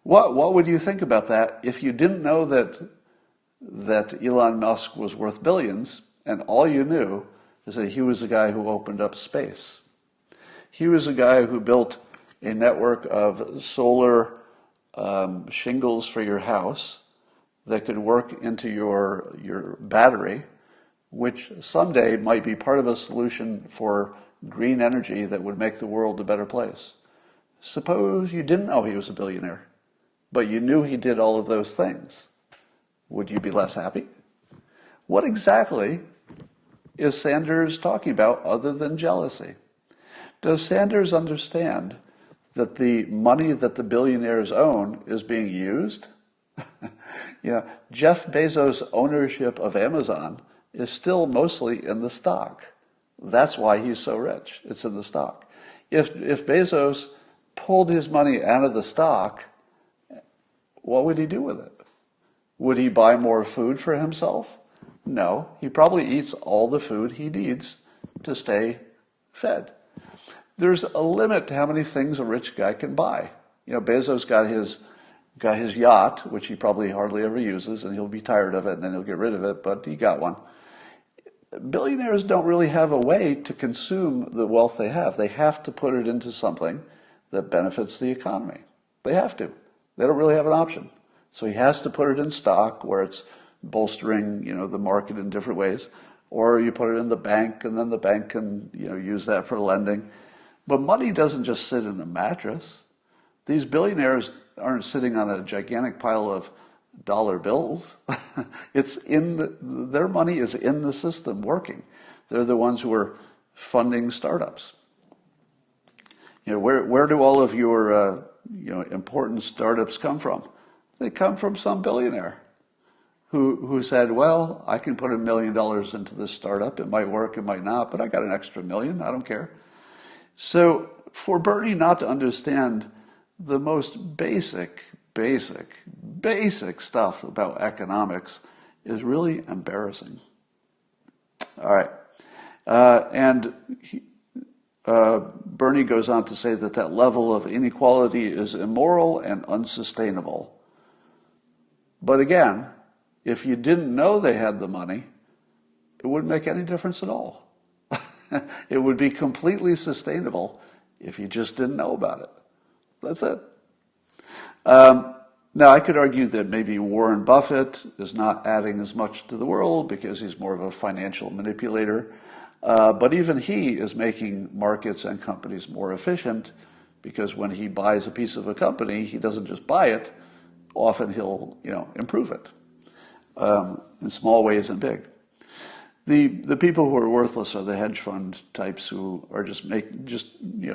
What would you think about that if you didn't know that Elon Musk was worth billions and all you knew is that he was the guy who opened up space? He was the guy who built a network of solar shingles for your house that could work into your battery, which someday might be part of a solution for green energy that would make the world a better place. Suppose you didn't know he was a billionaire, but you knew he did all of those things. Would you be less happy? What exactly is Sanders talking about other than jealousy? Does Sanders understand that the money that the billionaires own is being used? Jeff Bezos' ownership of Amazon is still mostly in the stock. That's why he's so rich. It's in the stock. If Bezos pulled his money out of the stock, what would he do with it? Would he buy more food for himself? No, he probably eats all the food he needs to stay fed. There's a limit to how many things a rich guy can buy. Bezos got his yacht, which he probably hardly ever uses, and he'll be tired of it and then he'll get rid of it, but he got one. Billionaires don't really have a way to consume the wealth they have. They have to put it into something that benefits the economy. They have to. They don't really have an option. So he has to put it in stock where it's bolstering, the market in different ways, or you put it in the bank and then the bank can, use that for lending. But money doesn't just sit in a mattress. These billionaires aren't sitting on a gigantic pile of dollar bills. Their money is in the system working. They're the ones who are funding startups. Where do all of your important startups come from? They come from some billionaire who said, well, I can put $1 million into this startup. It might work, it might not, but I got an extra $1 million. I don't care. So for Bernie not to understand the most basic stuff about economics is really embarrassing. All right. Bernie goes on to say that level of inequality is immoral and unsustainable. But again, if you didn't know they had the money, it wouldn't make any difference at all. It would be completely sustainable if you just didn't know about it. That's it. Now, I could argue that maybe Warren Buffett is not adding as much to the world because he's more of a financial manipulator. But even he is making markets and companies more efficient, because when he buys a piece of a company, he doesn't just buy it. Often he'll, improve it in small ways and big. The people who are worthless are the hedge fund types who are just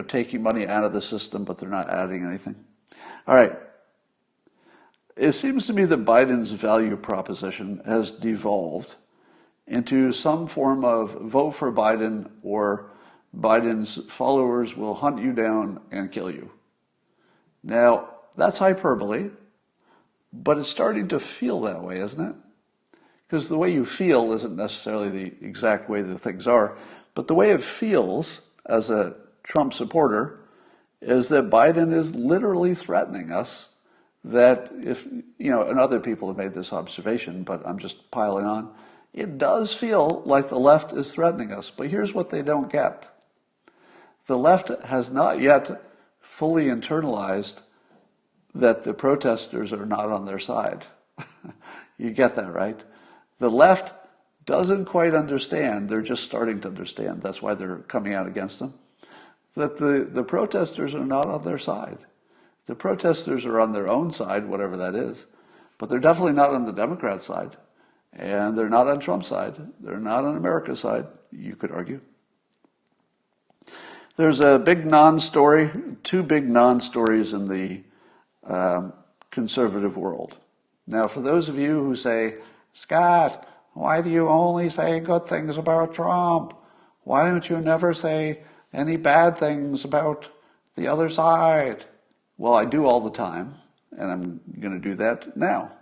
taking money out of the system, but they're not adding anything. All right. It seems to me that Biden's value proposition has devolved into some form of vote for Biden or Biden's followers will hunt you down and kill you. Now, that's hyperbole, but it's starting to feel that way, isn't it? Because the way you feel isn't necessarily the exact way that things are, but the way it feels as a Trump supporter is that Biden is literally threatening us, that if, and other people have made this observation, but I'm just piling on, it does feel like the left is threatening us. But here's what they don't get. The left has not yet fully internalized that the protesters are not on their side. You get that, right? The left doesn't quite understand. They're just starting to understand. That's why they're coming out against them. That the protesters are not on their side. The protesters are on their own side, whatever that is. But they're definitely not on the Democrat side. And they're not on Trump's side. They're not on America's side, you could argue. There's a big non-story, two big non-stories in the conservative world. Now, for those of you who say, Scott, why do you only say good things about Trump? Why don't you never say any bad things about the other side? Well, I do all the time, and I'm going to do that now.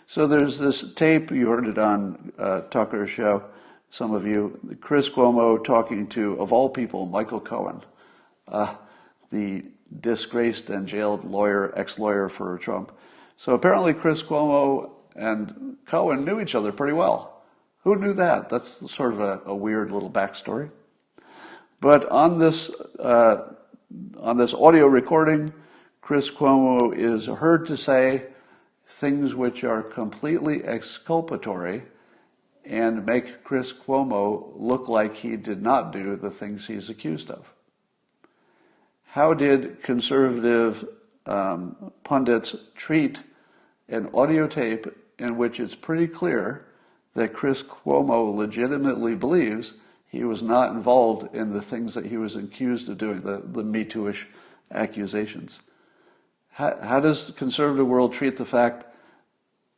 So there's this tape, you heard it on Tucker's show, some of you, Chris Cuomo talking to, of all people, Michael Cohen, the disgraced and jailed lawyer, ex-lawyer for Trump. So apparently Chris Cuomo and Cohen knew each other pretty well. Who knew that? That's sort of a weird little backstory. But on this audio recording, Chris Cuomo is heard to say things which are completely exculpatory and make Chris Cuomo look like he did not do the things he's accused of. How did conservative pundits treat an audio tape in which it's pretty clear that Chris Cuomo legitimately believes he was not involved in the things that he was accused of doing, the Me Too-ish accusations? How does the conservative world treat the fact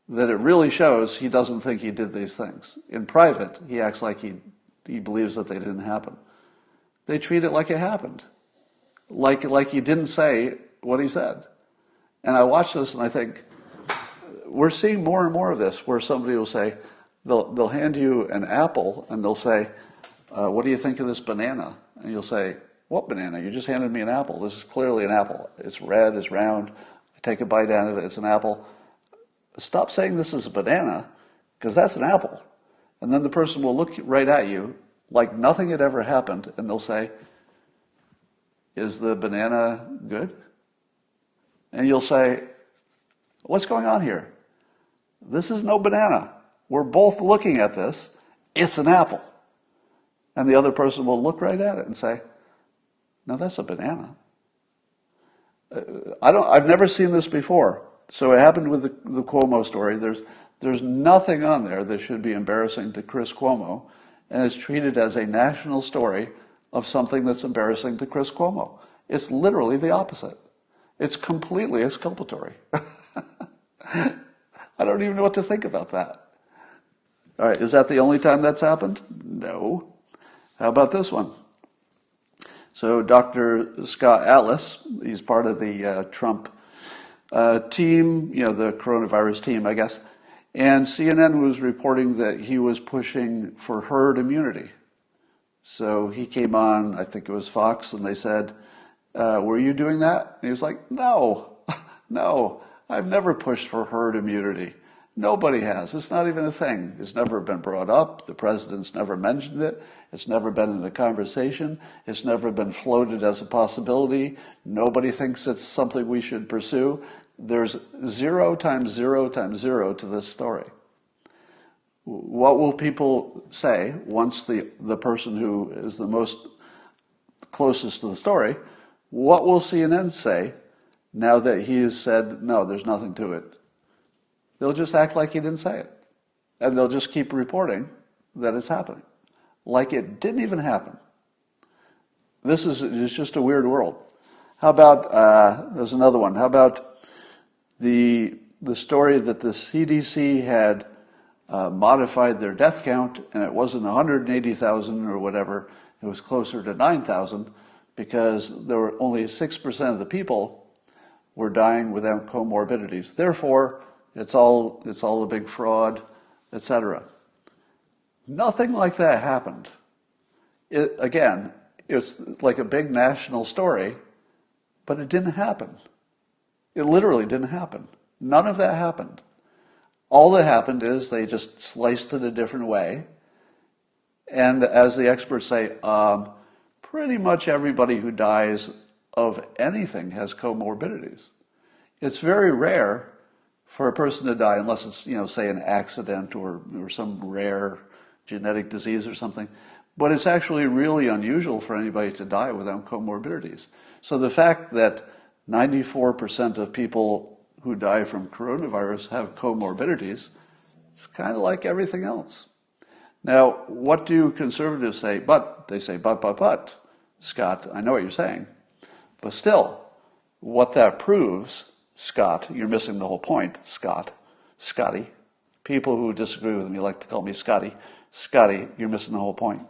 that it really shows he doesn't think he did these things? In private, he acts like he believes that they didn't happen. They treat it like it happened. Like he didn't say what he said. And I watch this and I think, we're seeing more and more of this, where somebody will say, they'll hand you an apple and they'll say, what do you think of this banana? And you'll say, what banana? You just handed me an apple. This is clearly an apple. It's red, it's round. I take a bite out of it, it's an apple. Stop saying this is a banana, because that's an apple. And then the person will look right at you like nothing had ever happened, and they'll say, is the banana good? And you'll say, what's going on here? This is no banana. We're both looking at this. It's an apple. And the other person will look right at it and say, no, that's a banana. I've never seen this before. So it happened with the Cuomo story. There's nothing on there that should be embarrassing to Chris Cuomo, and it's treated as a national story of something that's embarrassing to Chris Cuomo. It's literally the opposite. It's completely exculpatory. I don't even know what to think about that. All right, is that the only time that's happened? No. How about this one? So Dr. Scott Atlas, he's part of the Trump team, the coronavirus team, I guess. And CNN was reporting that he was pushing for herd immunity. So he came on, I think it was Fox, and they said, were you doing that? And he was like, no, I've never pushed for herd immunity. Nobody has. It's not even a thing. It's never been brought up. The president's never mentioned it. It's never been in a conversation. It's never been floated as a possibility. Nobody thinks it's something we should pursue. There's 0 times 0 times 0 to this story. What will people say once the person who is the most closest to the story, what will CNN say now that he has said, no, there's nothing to it? They'll just act like he didn't say it. And they'll just keep reporting that it's happening. Like it didn't even happen. This is just a weird world. How about, there's another one. How about the story that the CDC had modified their death count, and it wasn't 180,000 or whatever, it was closer to 9,000, because there were only 6% of the people were dying without comorbidities. Therefore, it's all a big fraud, etc. Nothing like that happened. Again, it's like a big national story, but it didn't happen. It literally didn't happen. None of that happened. All that happened is they just sliced it a different way. And as the experts say, pretty much everybody who dies of anything has comorbidities. It's very rare for a person to die, unless it's, say an accident or some rare genetic disease or something. But it's actually really unusual for anybody to die without comorbidities. So the fact that 94% of people who die from coronavirus have comorbidities, it's kind of like everything else. Now, what do conservatives say? They say, but, Scott, I know what you're saying. But still, what that proves, Scott, you're missing the whole point, Scotty. People who disagree with me like to call me Scotty. Scotty, you're missing the whole point.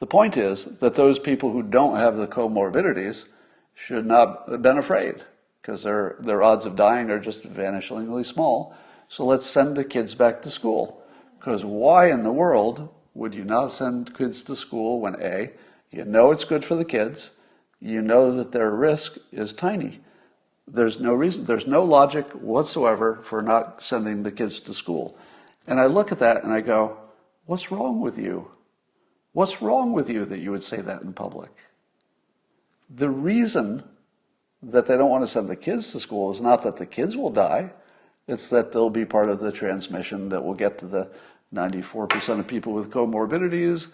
The point is that those people who don't have the comorbidities should not have been afraid, because their odds of dying are just vanishingly small. So let's send the kids back to school. Because why in the world would you not send kids to school when A, you know it's good for the kids, you know that their risk is tiny. There's no reason, there's no logic whatsoever for not sending the kids to school. And I look at that and I go, what's wrong with you? What's wrong with you that you would say that in public? The reason that they don't want to send the kids to school is not that the kids will die, it's that they'll be part of the transmission that will get to the 94% of people with comorbidities,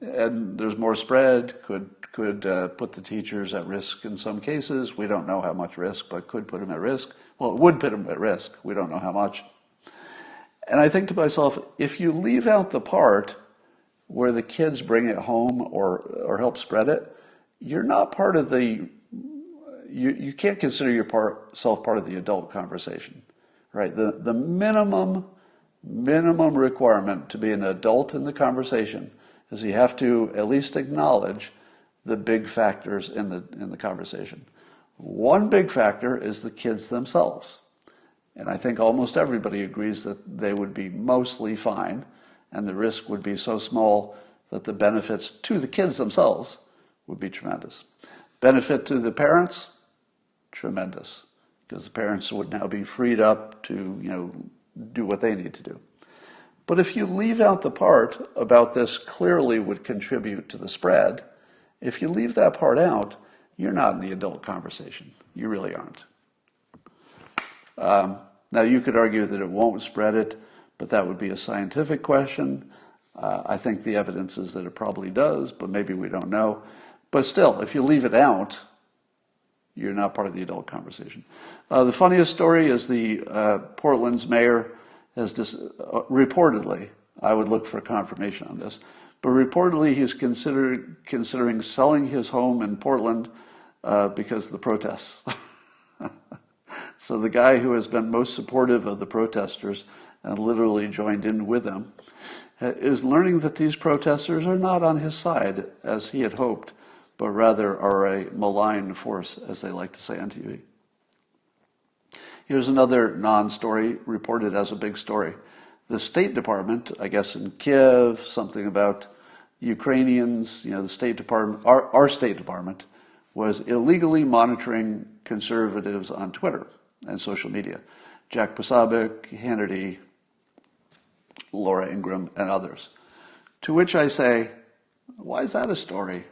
and there's more spread, could put the teachers at risk in some cases. We don't know how much risk, but could put them at risk. Well, it would put them at risk. We don't know how much. And I think to myself, if you leave out the part where the kids bring it home or help spread it, you're not part of you can't consider yourself part of the adult conversation, right? The minimum requirement to be an adult in the conversation is you have to at least acknowledge the big factors in the conversation. One big factor is the kids themselves. And I think almost everybody agrees that they would be mostly fine, and the risk would be so small that the benefits to the kids themselves would be tremendous. Benefit to the parents, tremendous, because the parents would now be freed up to, do what they need to do. But if you leave out the part about this clearly would contribute to the spread, if you leave that part out, you're not in the adult conversation. You really aren't. Now, you could argue that it won't spread it, but that would be a scientific question. I think the evidence is that it probably does, but maybe we don't know. But still, if you leave it out, you're not part of the adult conversation. The funniest story is Portland's mayor has reportedly, I would look for confirmation on this, but reportedly he's considering selling his home in Portland because of the protests. So the guy who has been most supportive of the protesters and literally joined in with them is learning that these protesters are not on his side as he had hoped, but rather are a malign force, as they like to say on TV. Here's another non-story reported as a big story. The State Department, I guess in Kiev, something about Ukrainians, the State Department, our State Department, was illegally monitoring conservatives on Twitter and social media. Jack Posobiec, Hannity, Laura Ingraham, and others. To which I say, why is that a story?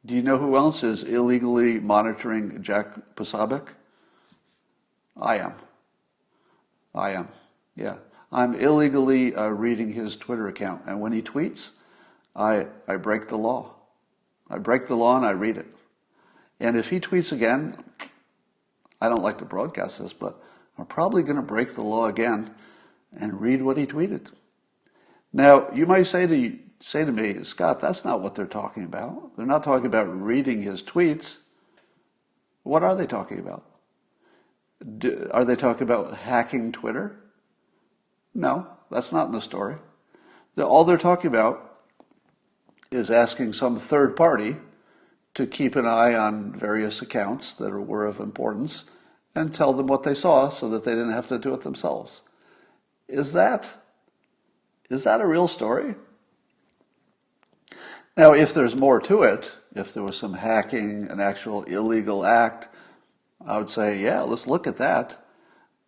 Do you know who else is illegally monitoring Jack Posobiec? I am. Yeah. I'm illegally reading his Twitter account. And when he tweets, I break the law. I break the law and I read it. And if he tweets again, I don't like to broadcast this, but I'm probably going to break the law again and read what he tweeted. Now, you might say to me, Scott, that's not what they're talking about. They're not talking about reading his tweets. What are they talking about? Are they talking about hacking Twitter? No, that's not in the story. All they're talking about is asking some third party to keep an eye on various accounts that were of importance and tell them what they saw so that they didn't have to do it themselves. Is that a real story? Now, if there's more to it, if there was some hacking, an actual illegal act, I would say, yeah, let's look at that.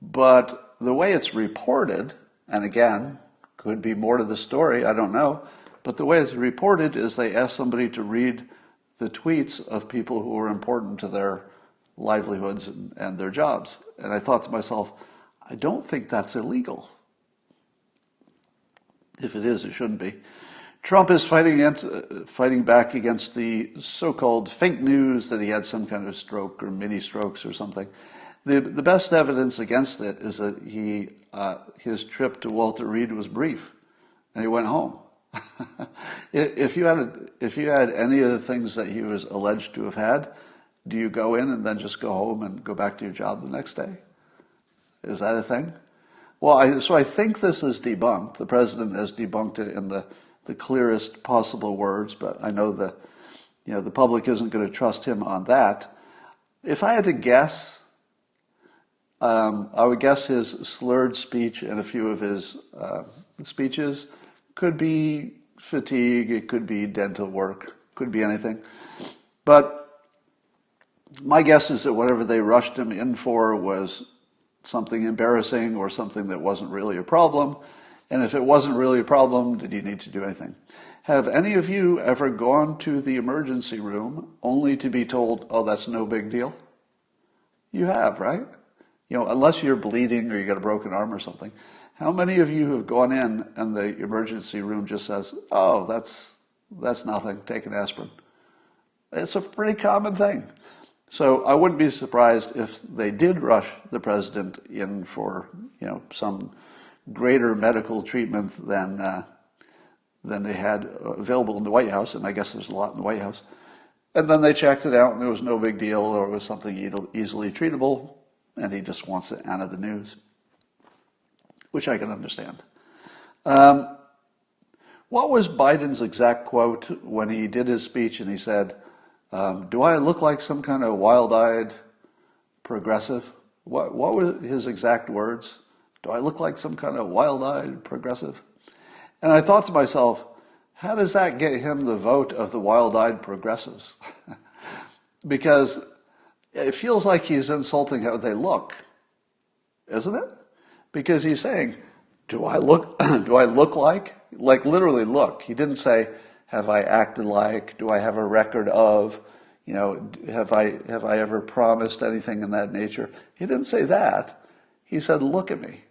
But the way it's reported, and again, could be more to the story, I don't know, but the way it's reported is they ask somebody to read the tweets of people who are important to their livelihoods and their jobs. And I thought to myself, I don't think that's illegal. If it is, it shouldn't be. Trump is fighting back against the so-called fake news that he had some kind of stroke or mini strokes or something. The best evidence against it is that his trip to Walter Reed was brief, and he went home. If you had any of the things that he was alleged to have had, do you go in and then just go home and go back to your job the next day? Is that a thing? Well, so I think this is debunked. The president has debunked it in the clearest possible words, but I know the public isn't going to trust him on that. If I had to guess, I would guess his slurred speech and a few of his speeches could be fatigue, it could be dental work, could be anything. But my guess is that whatever they rushed him in for was something embarrassing or something that wasn't really a problem. And if it wasn't really a problem, did he need to do anything? Have any of you ever gone to the emergency room only to be told, oh, that's no big deal? You have, right? Unless you're bleeding or you got a broken arm or something. How many of you have gone in and the emergency room just says, oh, that's nothing, take an aspirin? It's a pretty common thing. So I wouldn't be surprised if they did rush the president in for, some greater medical treatment than they had available in the White House, and I guess there's a lot in the White House. And then they checked it out, and it was no big deal, or it was something easily treatable, and he just wants it out of the news, which I can understand. What was Biden's exact quote when he did his speech and he said, do I look like some kind of wild-eyed progressive? What were his exact words? Do I look like some kind of wild-eyed progressive? And I thought to myself, how does that get him the vote of the wild-eyed progressives? Because it feels like he's insulting how they look, isn't it? Because he's saying, do I look like literally look. He didn't say, have I acted like, do I have a record of, have I ever promised anything in that nature? He didn't say that. He said, look at me.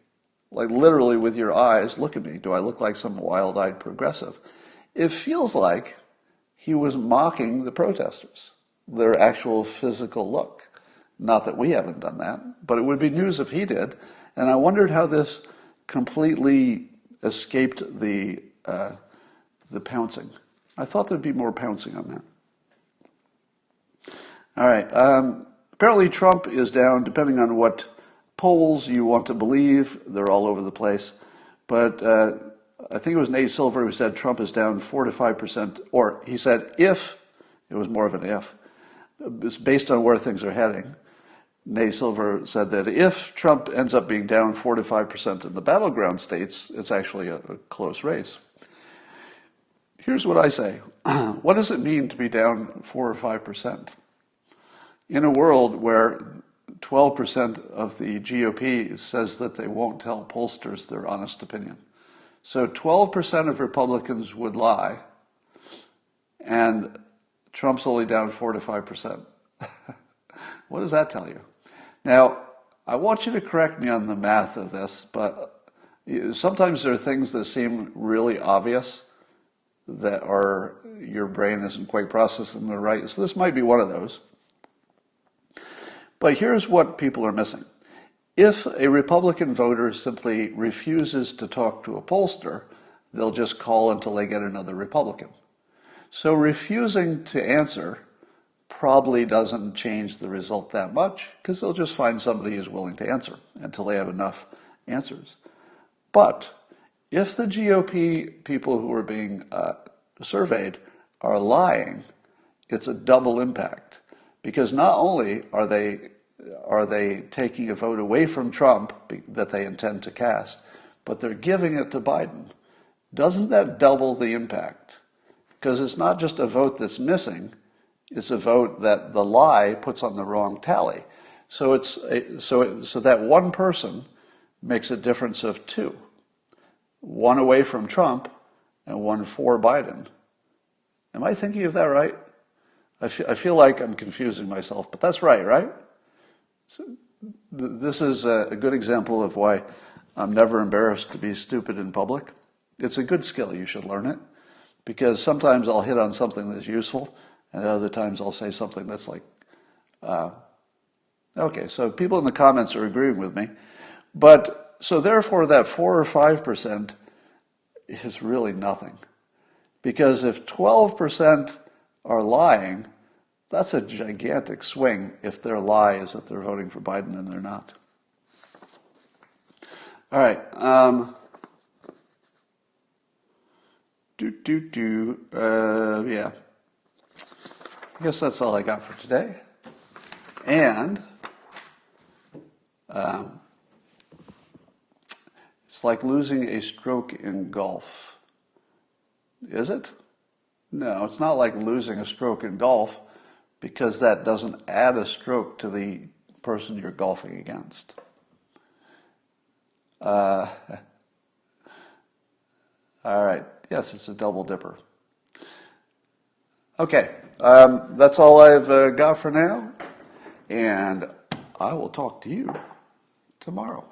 Like literally with your eyes, look at me. Do I look like some wild-eyed progressive? It feels like he was mocking the protesters, their actual physical look. Not that we haven't done that, but it would be news if he did. And I wondered how this completely escaped the pouncing. I thought there'd be more pouncing on that. All right. Apparently Trump is down, depending on what polls you want to believe. They're all over the place. But I think it was Nate Silver who said Trump is down 4 to 5%, or he said if, it was more of an if, it's based on where things are heading. Nate Silver said that if Trump ends up being down 4 to 5% in the battleground states, it's actually a close race. Here's what I say. What does it mean to be down 4 or 5%? In a world where 12% of the GOP says that they won't tell pollsters their honest opinion. So 12% of Republicans would lie, and Trump's only down 4 to 5%. What does that tell you? Now, I want you to correct me on the math of this, but Sometimes there are things that seem really obvious that are your brain isn't quite processing them right. So this might be one of those. But here's what people are missing. If a Republican voter simply refuses to talk to a pollster, they'll just call until they get another Republican. So refusing to answer probably doesn't change the result that much, because they'll just find somebody who's willing to answer until they have enough answers. But if the GOP people who are being surveyed are lying, it's a double impact, because not only are they taking a vote away from Trump that they intend to cast, but they're giving it to Biden. Doesn't that double the impact? Because it's not just a vote that's missing, it's a vote that the lie puts on the wrong tally. So so that one person makes a difference of two. One away from Trump and one for Biden. Am I thinking of that right? I feel like I'm confusing myself, but that's right? So this is a good example of why I'm never embarrassed to be stupid in public. It's a good skill. You should learn it, because sometimes I'll hit on something that's useful, and other times I'll say something that's like, okay, so people in the comments are agreeing with me. But so therefore that 4 or 5% is really nothing. Because if 12% are lying, that's a gigantic swing if their lie is that they're voting for Biden and they're not. All right. Yeah. I guess that's all I got for today. And it's like losing a stroke in golf. Is it? No, it's not like losing a stroke in golf, because that doesn't add a stroke to the person you're golfing against. All right. Yes, it's a double dipper. Okay. That's all I've got for now. And I will talk to you tomorrow.